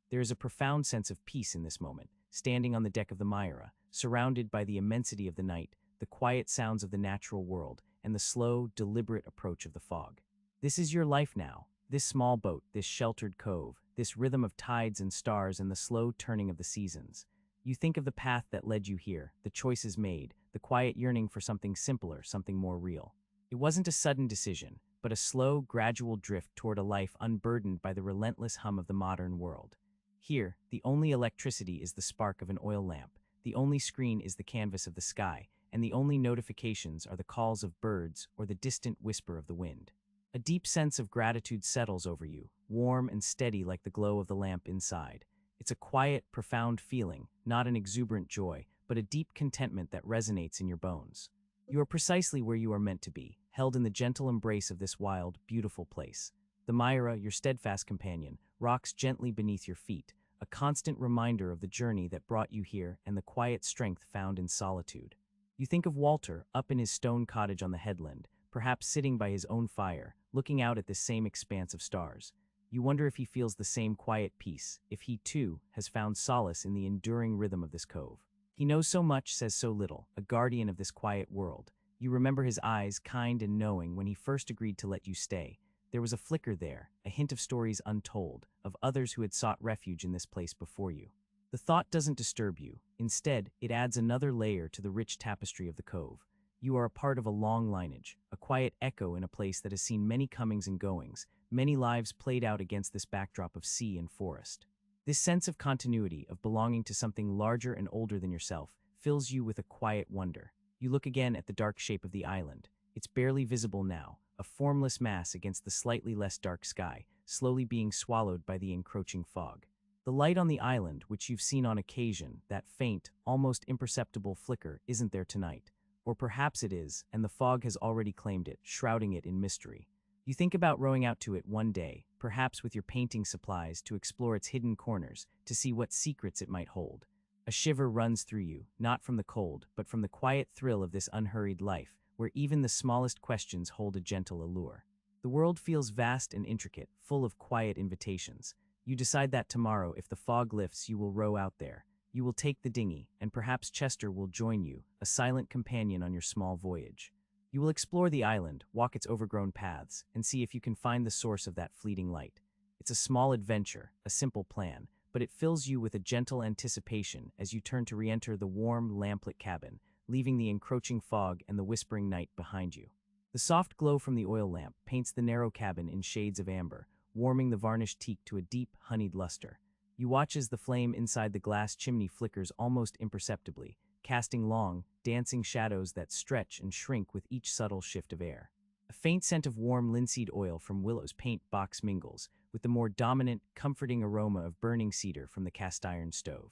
There is a profound sense of peace in this moment, standing on the deck of the Myra, surrounded by the immensity of the night, the quiet sounds of the natural world, and the slow, deliberate approach of the fog. This is your life now, this small boat, this sheltered cove, this rhythm of tides and stars and the slow turning of the seasons. You think of the path that led you here, the choices made, the quiet yearning for something simpler, something more real. It wasn't a sudden decision, but a slow, gradual drift toward a life unburdened by the relentless hum of the modern world. Here, the only electricity is the spark of an oil lamp, the only screen is the canvas of the sky, and the only notifications are the calls of birds or the distant whisper of the wind. A deep sense of gratitude settles over you, warm and steady like the glow of the lamp inside. It's a quiet, profound feeling, not an exuberant joy, but a deep contentment that resonates in your bones. You are precisely where you are meant to be, held in the gentle embrace of this wild, beautiful place. The Myra, your steadfast companion, rocks gently beneath your feet, a constant reminder of the journey that brought you here and the quiet strength found in solitude. You think of Walter, up in his stone cottage on the headland, perhaps sitting by his own fire, looking out at this same expanse of stars. You wonder if he feels the same quiet peace, if he, too, has found solace in the enduring rhythm of this cove. He knows so much, says so little, a guardian of this quiet world. You remember his eyes, kind and knowing, when he first agreed to let you stay. There was a flicker there, a hint of stories untold, of others who had sought refuge in this place before you. The thought doesn't disturb you. Instead, it adds another layer to the rich tapestry of the cove. You are a part of a long lineage, a quiet echo in a place that has seen many comings and goings, many lives played out against this backdrop of sea and forest. This sense of continuity, of belonging to something larger and older than yourself, fills you with a quiet wonder. You look again at the dark shape of the island. It's barely visible now, a formless mass against the slightly less dark sky, slowly being swallowed by the encroaching fog. The light on the island, which you've seen on occasion, that faint, almost imperceptible flicker, isn't there tonight. Or perhaps it is, and the fog has already claimed it, shrouding it in mystery. You think about rowing out to it one day, perhaps with your painting supplies, to explore its hidden corners, to see what secrets it might hold. A shiver runs through you, not from the cold, but from the quiet thrill of this unhurried life, where even the smallest questions hold a gentle allure. The world feels vast and intricate, full of quiet invitations. You decide that tomorrow, if the fog lifts, you will row out there. You will take the dinghy, and perhaps Chester will join you, a silent companion on your small voyage. You will explore the island, walk its overgrown paths, and see if you can find the source of that fleeting light. It's a small adventure, a simple plan, but it fills you with a gentle anticipation as you turn to re-enter the warm, lamplit cabin, leaving the encroaching fog and the whispering night behind you. The soft glow from the oil lamp paints the narrow cabin in shades of amber, warming the varnished teak to a deep, honeyed luster. You watch as the flame inside the glass chimney flickers almost imperceptibly, casting long, dancing shadows that stretch and shrink with each subtle shift of air. A faint scent of warm linseed oil from Willow's paint box mingles with the more dominant, comforting aroma of burning cedar from the cast-iron stove.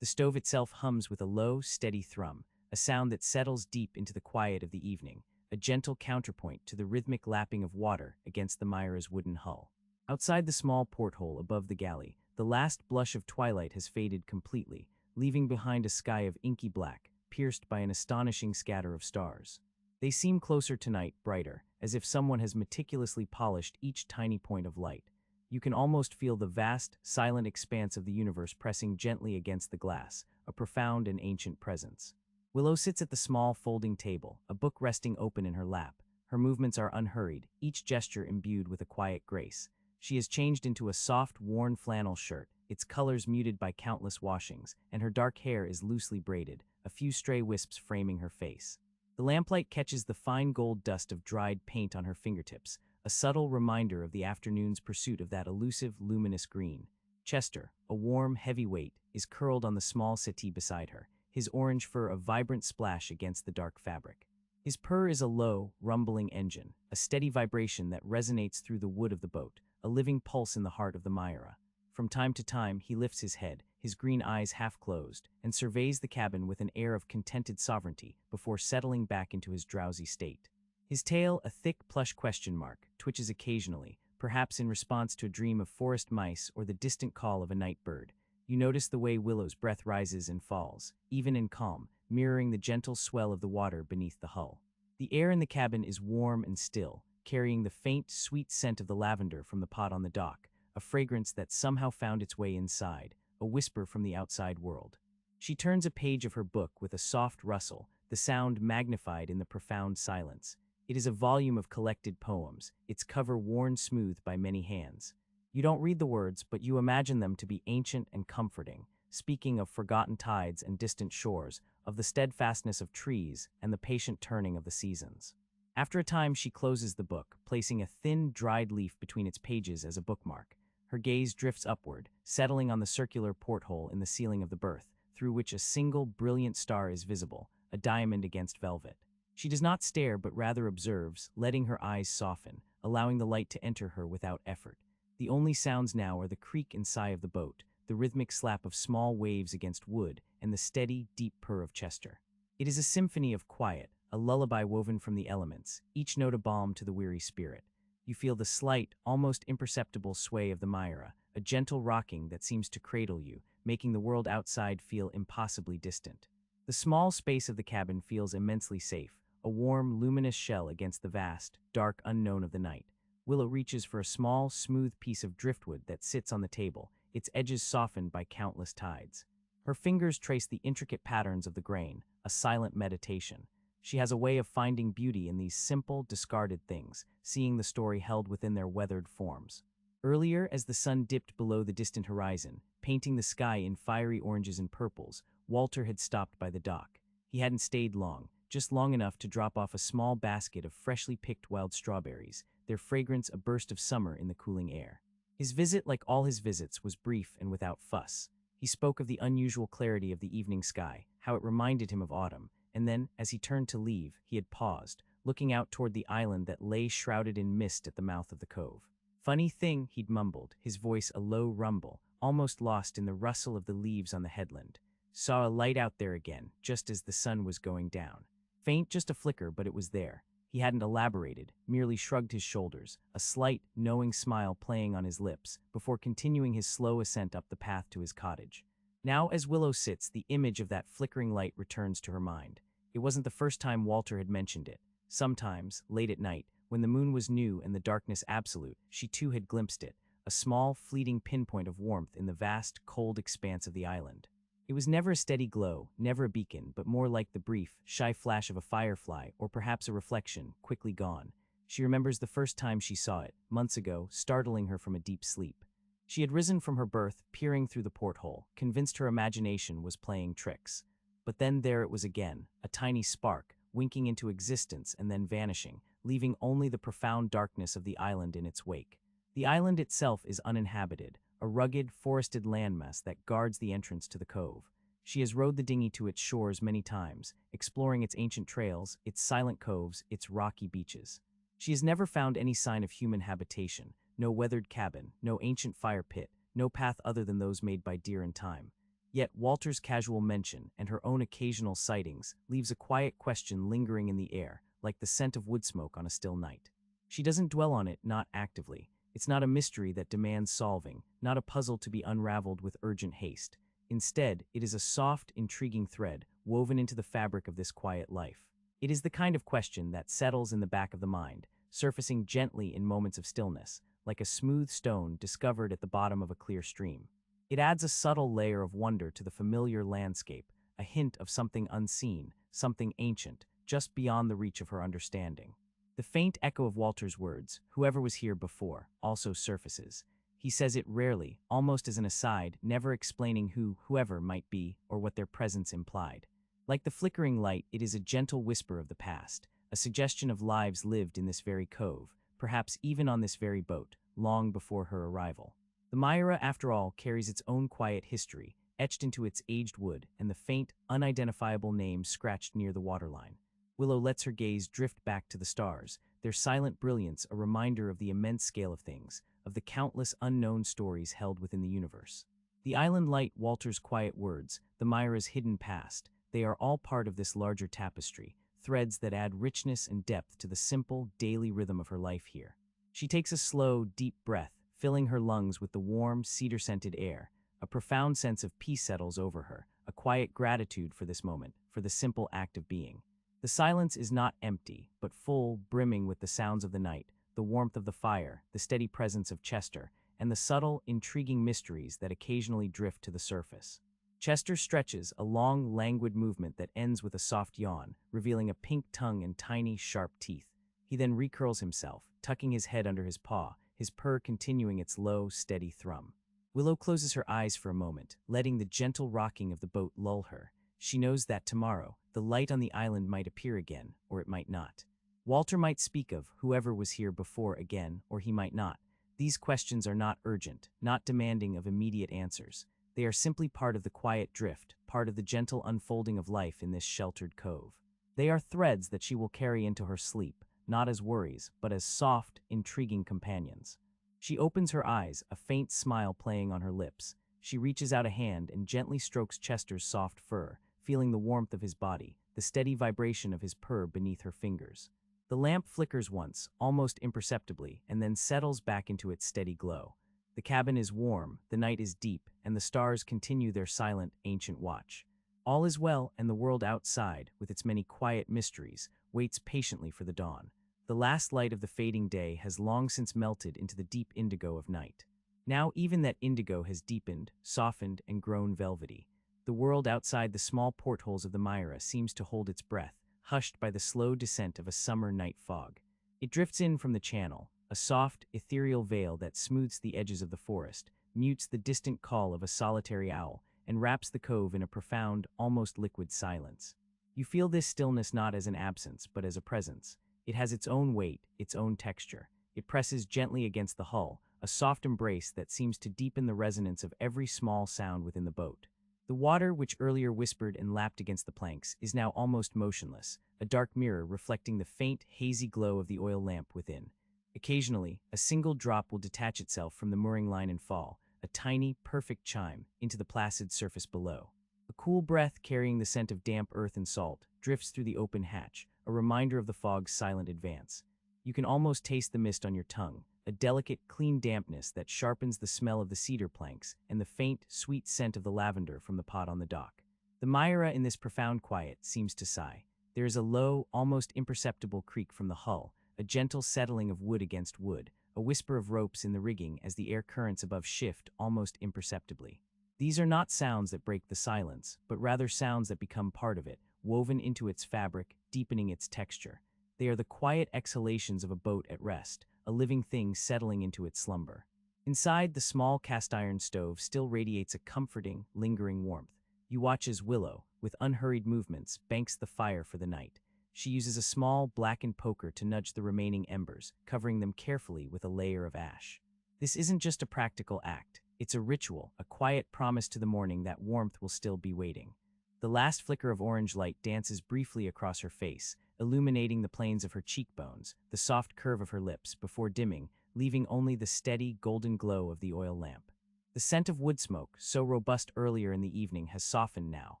The stove itself hums with a low, steady thrum, a sound that settles deep into the quiet of the evening, a gentle counterpoint to the rhythmic lapping of water against the Myra's wooden hull. Outside the small porthole above the galley, the last blush of twilight has faded completely, leaving behind a sky of inky black, pierced by an astonishing scatter of stars. They seem closer tonight, brighter, as if someone has meticulously polished each tiny point of light. You can almost feel the vast, silent expanse of the universe pressing gently against the glass, a profound and ancient presence. Willow sits at the small folding table, a book resting open in her lap. Her movements are unhurried, each gesture imbued with a quiet grace. She has changed into a soft, worn flannel shirt, its colors muted by countless washings, and her dark hair is loosely braided, a few stray wisps framing her face. The lamplight catches the fine gold dust of dried paint on her fingertips, a subtle reminder of the afternoon's pursuit of that elusive, luminous green. Chester, a warm, heavy weight, is curled on the small settee beside her, his orange fur a vibrant splash against the dark fabric. His purr is a low, rumbling engine, a steady vibration that resonates through the wood of the boat, a living pulse in the heart of the Myra. From time to time, he lifts his head, his green eyes half closed, and surveys the cabin with an air of contented sovereignty before settling back into his drowsy state. His tail, a thick plush question mark, twitches occasionally, perhaps in response to a dream of forest mice or the distant call of a night bird. You notice the way Willow's breath rises and falls, even in calm, mirroring the gentle swell of the water beneath the hull. The air in the cabin is warm and still, carrying the faint, sweet scent of the lavender from the pot on the dock, a fragrance that somehow found its way inside, a whisper from the outside world. She turns a page of her book with a soft rustle, the sound magnified in the profound silence. It is a volume of collected poems, its cover worn smooth by many hands. You don't read the words, but you imagine them to be ancient and comforting, speaking of forgotten tides and distant shores, of the steadfastness of trees and the patient turning of the seasons. After a time, she closes the book, placing a thin, dried leaf between its pages as a bookmark. Her gaze drifts upward, settling on the circular porthole in the ceiling of the berth, through which a single brilliant star is visible, a diamond against velvet. She does not stare but rather observes, letting her eyes soften, allowing the light to enter her without effort. The only sounds now are the creak and sigh of the boat, the rhythmic slap of small waves against wood, and the steady, deep purr of Chester. It is a symphony of quiet, a lullaby woven from the elements, each note a balm to the weary spirit. You feel the slight, almost imperceptible sway of the Myra, a gentle rocking that seems to cradle you, making the world outside feel impossibly distant. The small space of the cabin feels immensely safe, a warm, luminous shell against the vast, dark unknown of the night. Willow reaches for a small, smooth piece of driftwood that sits on the table, its edges softened by countless tides. Her fingers trace the intricate patterns of the grain, a silent meditation. She has a way of finding beauty in these simple, discarded things, seeing the story held within their weathered forms. Earlier, as the sun dipped below the distant horizon, painting the sky in fiery oranges and purples, Walter had stopped by the dock. He hadn't stayed long, just long enough to drop off a small basket of freshly picked wild strawberries, their fragrance a burst of summer in the cooling air. His visit, like all his visits, was brief and without fuss. He spoke of the unusual clarity of the evening sky, how it reminded him of autumn, and then, as he turned to leave, he had paused, looking out toward the island that lay shrouded in mist at the mouth of the cove. "Funny thing," he'd mumbled, his voice a low rumble, almost lost in the rustle of the leaves on the headland. "Saw a light out there again, just as the sun was going down. Faint, just a flicker, but it was there." He hadn't elaborated, merely shrugged his shoulders, a slight, knowing smile playing on his lips, before continuing his slow ascent up the path to his cottage. Now, as Willow sits, the image of that flickering light returns to her mind. It wasn't the first time Walter had mentioned it. Sometimes, late at night, when the moon was new and the darkness absolute, she too had glimpsed it, a small, fleeting pinpoint of warmth in the vast, cold expanse of the island. It was never a steady glow, never a beacon, but more like the brief, shy flash of a firefly, or perhaps a reflection, quickly gone. She remembers the first time she saw it, months ago, startling her from a deep sleep. She had risen from her berth, peering through the porthole, convinced her imagination was playing tricks. But then there it was again, a tiny spark, winking into existence and then vanishing, leaving only the profound darkness of the island in its wake. The island itself is uninhabited, a rugged, forested landmass that guards the entrance to the cove. She has rowed the dinghy to its shores many times, exploring its ancient trails, its silent coves, its rocky beaches. She has never found any sign of human habitation, no weathered cabin, no ancient fire pit, no path other than those made by deer in time. Yet Walter's casual mention and her own occasional sightings leaves a quiet question lingering in the air, like the scent of wood smoke on a still night. She doesn't dwell on it, not actively. It's not a mystery that demands solving, not a puzzle to be unraveled with urgent haste. Instead, it is a soft, intriguing thread woven into the fabric of this quiet life. It is the kind of question that settles in the back of the mind, surfacing gently in moments of stillness, like a smooth stone discovered at the bottom of a clear stream. It adds a subtle layer of wonder to the familiar landscape, a hint of something unseen, something ancient, just beyond the reach of her understanding. The faint echo of Walter's words, "whoever was here before," also surfaces. He says it rarely, almost as an aside, never explaining who whoever might be or what their presence implied. Like the flickering light, it is a gentle whisper of the past, a suggestion of lives lived in this very cove, perhaps even on this very boat, long before her arrival. The Myra, after all, carries its own quiet history, etched into its aged wood, and the faint, unidentifiable name scratched near the waterline. Willow lets her gaze drift back to the stars, their silent brilliance a reminder of the immense scale of things, of the countless unknown stories held within the universe. The island light, Walter's quiet words, the Myra's hidden past, they are all part of this larger tapestry, threads that add richness and depth to the simple, daily rhythm of her life here. She takes a slow, deep breath, filling her lungs with the warm, cedar-scented air. A profound sense of peace settles over her, a quiet gratitude for this moment, for the simple act of being. The silence is not empty, but full, brimming with the sounds of the night, the warmth of the fire, the steady presence of Chester, and the subtle, intriguing mysteries that occasionally drift to the surface. Chester stretches, a long, languid movement that ends with a soft yawn, revealing a pink tongue and tiny, sharp teeth. He then recurls himself, tucking his head under his paw, his purr continuing its low, steady thrum. Willow closes her eyes for a moment, letting the gentle rocking of the boat lull her. She knows that tomorrow, the light on the island might appear again, or it might not. Walter might speak of whoever was here before again, or he might not. These questions are not urgent, not demanding of immediate answers. They are simply part of the quiet drift, part of the gentle unfolding of life in this sheltered cove. They are threads that she will carry into her sleep, not as worries, but as soft, intriguing companions. She opens her eyes, a faint smile playing on her lips. She reaches out a hand and gently strokes Chester's soft fur, feeling the warmth of his body, the steady vibration of his purr beneath her fingers. The lamp flickers once, almost imperceptibly, and then settles back into its steady glow. The cabin is warm, the night is deep, and the stars continue their silent, ancient watch. All is well, and the world outside, with its many quiet mysteries, waits patiently for the dawn. The last light of the fading day has long since melted into the deep indigo of night. Now even that indigo has deepened, softened, and grown velvety. The world outside the small portholes of the Myra seems to hold its breath, hushed by the slow descent of a summer night fog. It drifts in from the channel, a soft, ethereal veil that smooths the edges of the forest, mutes the distant call of a solitary owl, and wraps the cove in a profound, almost liquid silence. You feel this stillness not as an absence, but as a presence. It has its own weight, its own texture. It presses gently against the hull, a soft embrace that seems to deepen the resonance of every small sound within the boat. The water, which earlier whispered and lapped against the planks, is now almost motionless, a dark mirror reflecting the faint, hazy glow of the oil lamp within. Occasionally, a single drop will detach itself from the mooring line and fall, a tiny, perfect chime, into the placid surface below. A cool breath carrying the scent of damp earth and salt drifts through the open hatch, a reminder of the fog's silent advance. You can almost taste the mist on your tongue, a delicate, clean dampness that sharpens the smell of the cedar planks and the faint, sweet scent of the lavender from the pot on the dock. The Myra in this profound quiet seems to sigh. There is a low, almost imperceptible creak from the hull, a gentle settling of wood against wood, a whisper of ropes in the rigging as the air currents above shift almost imperceptibly. These are not sounds that break the silence, but rather sounds that become part of it, woven into its fabric, deepening its texture. They are the quiet exhalations of a boat at rest, a living thing settling into its slumber. Inside, the small cast-iron stove still radiates a comforting, lingering warmth. You watch as Willow, with unhurried movements, banks the fire for the night. She uses a small, blackened poker to nudge the remaining embers, covering them carefully with a layer of ash. This isn't just a practical act. It's a ritual, a quiet promise to the morning that warmth will still be waiting. The last flicker of orange light dances briefly across her face, illuminating the planes of her cheekbones, the soft curve of her lips, before dimming, leaving only the steady, golden glow of the oil lamp. The scent of wood smoke, so robust earlier in the evening, has softened now,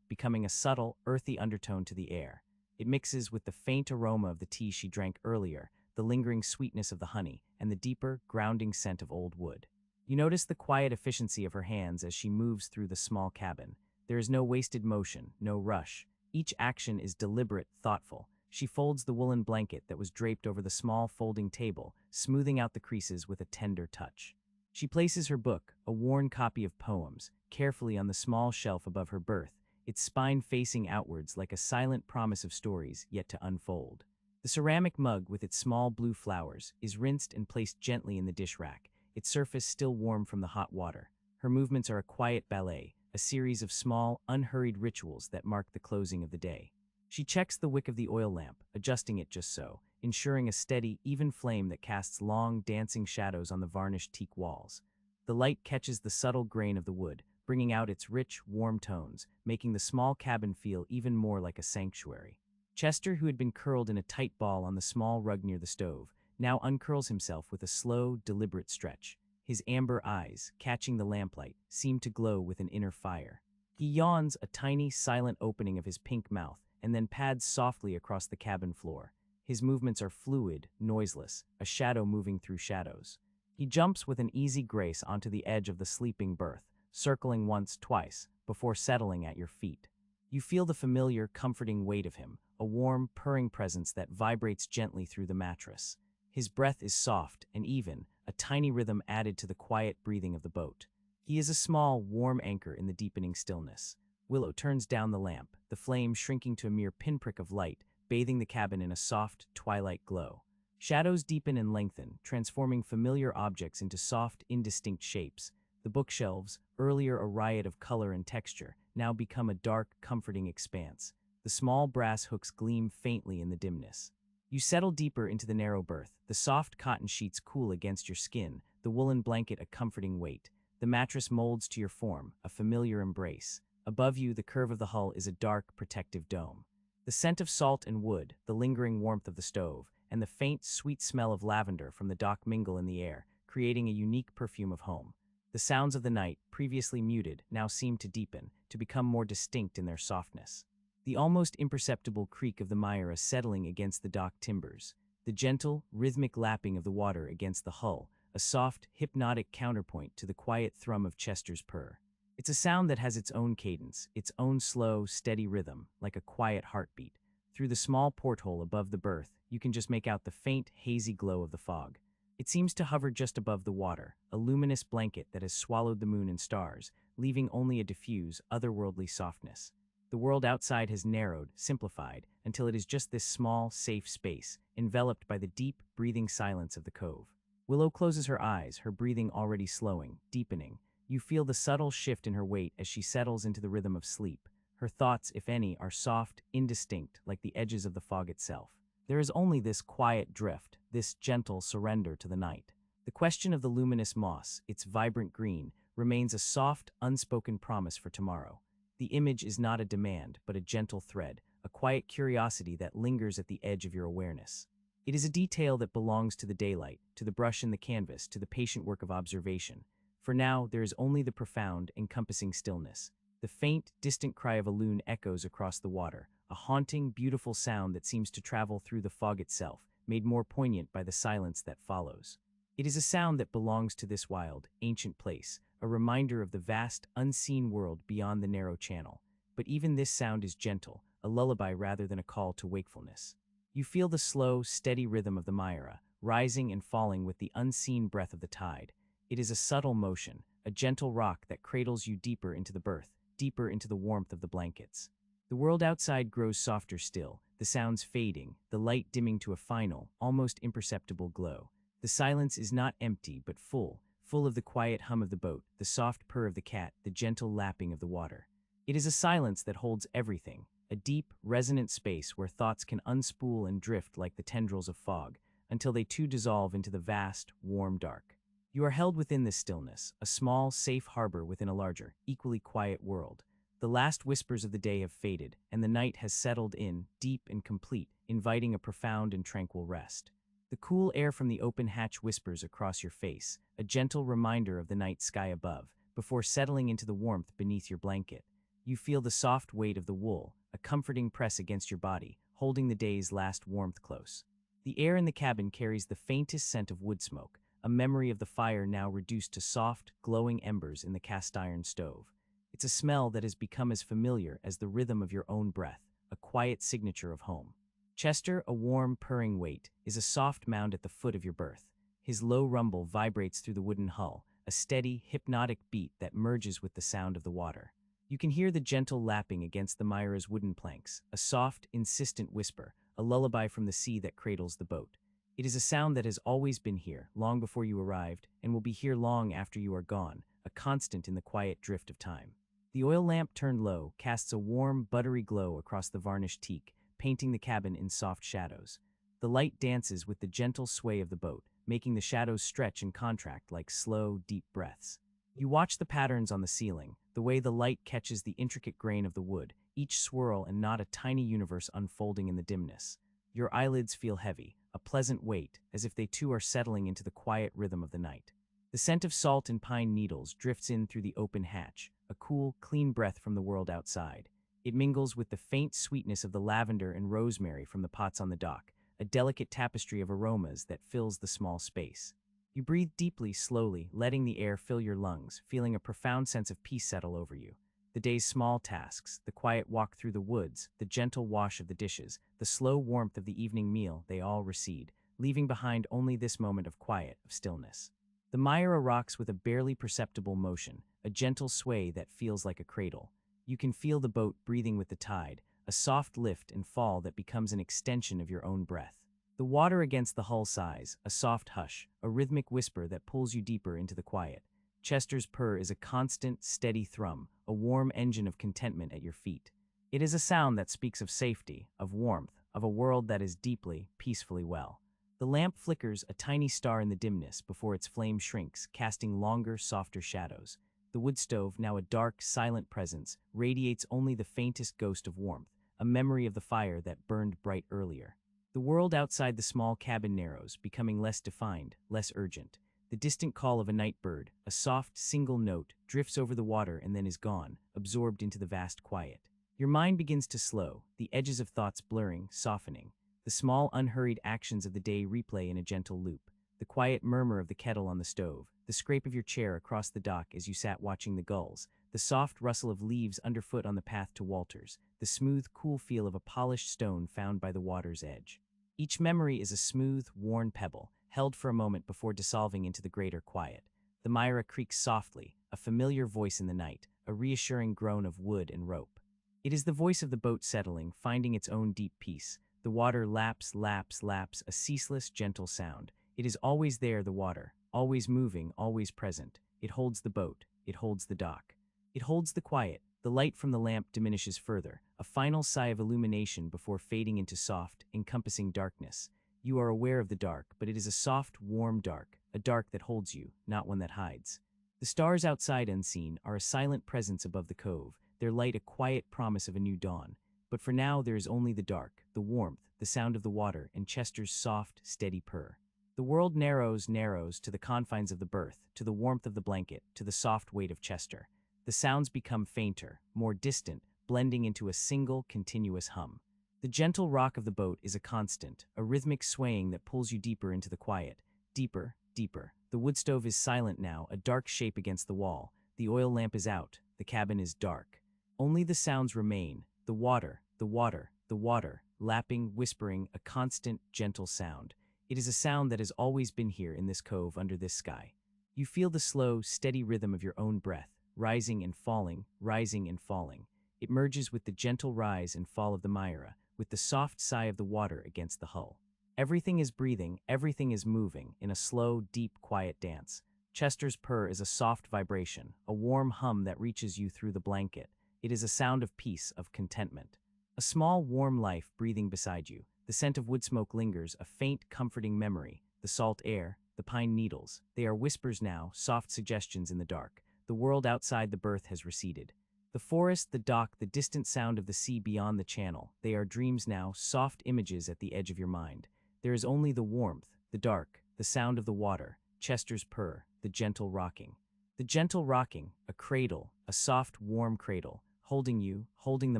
becoming a subtle, earthy undertone to the air. It mixes with the faint aroma of the tea she drank earlier, the lingering sweetness of the honey, and the deeper, grounding scent of old wood. You notice the quiet efficiency of her hands as she moves through the small cabin. There is no wasted motion, no rush. Each action is deliberate, thoughtful. She folds the woolen blanket that was draped over the small folding table, smoothing out the creases with a tender touch. She places her book, a worn copy of poems, carefully on the small shelf above her berth, its spine facing outwards like a silent promise of stories yet to unfold. The ceramic mug with its small blue flowers is rinsed and placed gently in the dish rack, its surface still warm from the hot water. Her movements are a quiet ballet, a series of small, unhurried rituals that mark the closing of the day. She checks the wick of the oil lamp, adjusting it just so, ensuring a steady, even flame that casts long, dancing shadows on the varnished teak walls. The light catches the subtle grain of the wood, bringing out its rich, warm tones, making the small cabin feel even more like a sanctuary. Chester, who had been curled in a tight ball on the small rug near the stove, now uncurls himself with a slow, deliberate stretch. His amber eyes, catching the lamplight, seem to glow with an inner fire. He yawns, a tiny, silent opening of his pink mouth, and then pads softly across the cabin floor. His movements are fluid, noiseless, a shadow moving through shadows. He jumps with an easy grace onto the edge of the sleeping berth, circling once, twice, before settling at your feet. You feel the familiar, comforting weight of him, a warm, purring presence that vibrates gently through the mattress. His breath is soft and even, a tiny rhythm added to the quiet breathing of the boat. He is a small, warm anchor in the deepening stillness. Willow turns down the lamp, the flame shrinking to a mere pinprick of light, bathing the cabin in a soft, twilight glow. Shadows deepen and lengthen, transforming familiar objects into soft, indistinct shapes. The bookshelves, earlier a riot of color and texture, now become a dark, comforting expanse. The small brass hooks gleam faintly in the dimness. You settle deeper into the narrow berth, the soft cotton sheets cool against your skin, the woolen blanket a comforting weight. The mattress molds to your form, a familiar embrace. Above you, the curve of the hull is a dark, protective dome. The scent of salt and wood, the lingering warmth of the stove, and the faint, sweet smell of lavender from the dock mingle in the air, creating a unique perfume of home. The sounds of the night, previously muted, now seem to deepen, to become more distinct in their softness. The almost imperceptible creak of the Myra settling against the dock timbers, the gentle, rhythmic lapping of the water against the hull, a soft, hypnotic counterpoint to the quiet thrum of Chester's purr. It's a sound that has its own cadence, its own slow, steady rhythm, like a quiet heartbeat. Through the small porthole above the berth, you can just make out the faint, hazy glow of the fog. It seems to hover just above the water, a luminous blanket that has swallowed the moon and stars, leaving only a diffuse, otherworldly softness. The world outside has narrowed, simplified, until it is just this small, safe space, enveloped by the deep, breathing silence of the cove. Willow closes her eyes, her breathing already slowing, deepening. You feel the subtle shift in her weight as she settles into the rhythm of sleep. Her thoughts, if any, are soft, indistinct, like the edges of the fog itself. There is only this quiet drift, this gentle surrender to the night. The question of the luminous moss, its vibrant green, remains a soft, unspoken promise for tomorrow. The image is not a demand, but a gentle thread, a quiet curiosity that lingers at the edge of your awareness. It is a detail that belongs to the daylight, to the brush in the canvas, to the patient work of observation. For now, there is only the profound, encompassing stillness. The faint, distant cry of a loon echoes across the water, a haunting, beautiful sound that seems to travel through the fog itself, made more poignant by the silence that follows. It is a sound that belongs to this wild, ancient place, a reminder of the vast, unseen world beyond the narrow channel. But even this sound is gentle, a lullaby rather than a call to wakefulness. You feel the slow, steady rhythm of the Myra, rising and falling with the unseen breath of the tide. It is a subtle motion, a gentle rock that cradles you deeper into the berth, deeper into the warmth of the blankets. The world outside grows softer still, the sounds fading, the light dimming to a final, almost imperceptible glow. The silence is not empty but full of the quiet hum of the boat, the soft purr of the cat, the gentle lapping of the water. It is a silence that holds everything, a deep, resonant space where thoughts can unspool and drift like the tendrils of fog, until they too dissolve into the vast, warm dark. You are held within this stillness, a small, safe harbor within a larger, equally quiet world. The last whispers of the day have faded, and the night has settled in, deep and complete, inviting a profound and tranquil rest. The cool air from the open hatch whispers across your face, a gentle reminder of the night sky above, before settling into the warmth beneath your blanket. You feel the soft weight of the wool, a comforting press against your body, holding the day's last warmth close. The air in the cabin carries the faintest scent of wood smoke, a memory of the fire now reduced to soft, glowing embers in the cast-iron stove. It's a smell that has become as familiar as the rhythm of your own breath, a quiet signature of home. Chester, a warm, purring weight, is a soft mound at the foot of your berth. His low rumble vibrates through the wooden hull, a steady, hypnotic beat that merges with the sound of the water. You can hear the gentle lapping against the Myra's wooden planks, a soft, insistent whisper, a lullaby from the sea that cradles the boat. It is a sound that has always been here, long before you arrived, and will be here long after you are gone, a constant in the quiet drift of time. The oil lamp turned low casts a warm, buttery glow across the varnished teak, painting the cabin in soft shadows. The light dances with the gentle sway of the boat, making the shadows stretch and contract like slow, deep breaths. You watch the patterns on the ceiling, the way the light catches the intricate grain of the wood, each swirl and knot a tiny universe unfolding in the dimness. Your eyelids feel heavy, a pleasant weight, as if they too are settling into the quiet rhythm of the night. The scent of salt and pine needles drifts in through the open hatch, a cool, clean breath from the world outside. It mingles with the faint sweetness of the lavender and rosemary from the pots on the dock, a delicate tapestry of aromas that fills the small space. You breathe deeply, slowly, letting the air fill your lungs, feeling a profound sense of peace settle over you. The day's small tasks, the quiet walk through the woods, the gentle wash of the dishes, the slow warmth of the evening meal, they all recede, leaving behind only this moment of quiet, of stillness. The Myra rocks with a barely perceptible motion, a gentle sway that feels like a cradle. You can feel the boat breathing with the tide, a soft lift and fall that becomes an extension of your own breath. The water against the hull sighs, a soft hush, a rhythmic whisper that pulls you deeper into the quiet. Chester's purr is a constant, steady thrum, a warm engine of contentment at your feet. It is a sound that speaks of safety, of warmth, of a world that is deeply, peacefully well. The lamp flickers, a tiny star in the dimness, before its flame shrinks, casting longer, softer shadows. The wood stove, now a dark, silent presence, radiates only the faintest ghost of warmth, a memory of the fire that burned bright earlier. The world outside the small cabin narrows, becoming less defined, less urgent. The distant call of a night bird, a soft, single note, drifts over the water and then is gone, absorbed into the vast quiet. Your mind begins to slow, the edges of thoughts blurring, softening. The small, unhurried actions of the day replay in a gentle loop. The quiet murmur of the kettle on the stove, the scrape of your chair across the dock as you sat watching the gulls, the soft rustle of leaves underfoot on the path to Walter's, the smooth, cool feel of a polished stone found by the water's edge. Each memory is a smooth, worn pebble, held for a moment before dissolving into the greater quiet. The Myra creaks softly, a familiar voice in the night, a reassuring groan of wood and rope. It is the voice of the boat settling, finding its own deep peace. The water laps, laps, laps, a ceaseless, gentle sound. It is always there, the water, always moving, always present. It holds the boat, it holds the dock. It holds the quiet. The light from the lamp diminishes further, a final sigh of illumination before fading into soft, encompassing darkness. You are aware of the dark, but it is a soft, warm dark, a dark that holds you, not one that hides. The stars outside unseen are a silent presence above the cove, their light a quiet promise of a new dawn. But for now there is only the dark, the warmth, the sound of the water, and Chester's soft, steady purr. The world narrows, narrows, to the confines of the berth, to the warmth of the blanket, to the soft weight of Chester. The sounds become fainter, more distant, blending into a single, continuous hum. The gentle rock of the boat is a constant, a rhythmic swaying that pulls you deeper into the quiet. Deeper, deeper. The wood stove is silent now, a dark shape against the wall. The oil lamp is out. The cabin is dark. Only the sounds remain. The water, the water, the water, lapping, whispering, a constant, gentle sound. It is a sound that has always been here in this cove under this sky. You feel the slow, steady rhythm of your own breath, rising and falling, rising and falling. It merges with the gentle rise and fall of the Myra, with the soft sigh of the water against the hull. Everything is breathing, everything is moving, in a slow, deep, quiet dance. Chester's purr is a soft vibration, a warm hum that reaches you through the blanket. It is a sound of peace, of contentment. A small, warm life breathing beside you. The scent of wood smoke lingers, a faint, comforting memory. The salt air, the pine needles. They are whispers now, soft suggestions in the dark. The world outside the berth has receded. The forest, the dock, the distant sound of the sea beyond the channel. They are dreams now, soft images at the edge of your mind. There is only the warmth, the dark, the sound of the water, Chester's purr, the gentle rocking. The gentle rocking, a cradle, a soft, warm cradle, holding you, holding the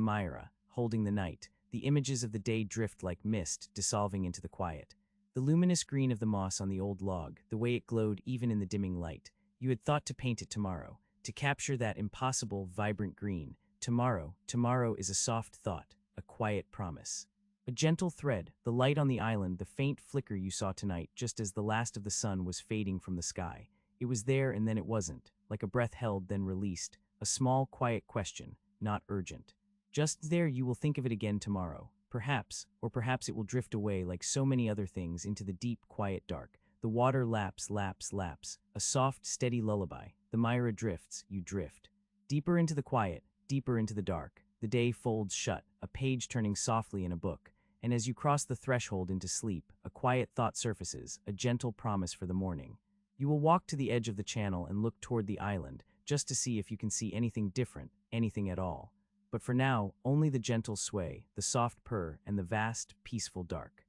Myra, holding the night. The images of the day drift like mist, dissolving into the quiet. The luminous green of the moss on the old log, the way it glowed even in the dimming light. You had thought to paint it tomorrow, to capture that impossible, vibrant green. Tomorrow, tomorrow is a soft thought, a quiet promise. A gentle thread, the light on the island, the faint flicker you saw tonight, just as the last of the sun was fading from the sky. It was there and then it wasn't, like a breath held then released, a small, quiet question, not urgent. Just there, you will think of it again tomorrow. Perhaps, or perhaps it will drift away like so many other things into the deep, quiet dark. The water laps, laps, laps, a soft, steady lullaby. The Myra drifts, you drift. Deeper into the quiet, deeper into the dark. The day folds shut, a page turning softly in a book. And as you cross the threshold into sleep, a quiet thought surfaces, a gentle promise for the morning. You will walk to the edge of the channel and look toward the island, just to see if you can see anything different, anything at all. But for now, only the gentle sway, the soft purr, and the vast, peaceful dark.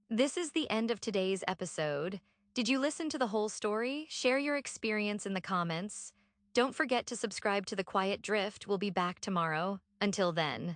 This is the end of today's episode. Did you listen to the whole story? Share your experience in the comments. Don't forget to subscribe to The Quiet Drift. We'll be back tomorrow. Until then.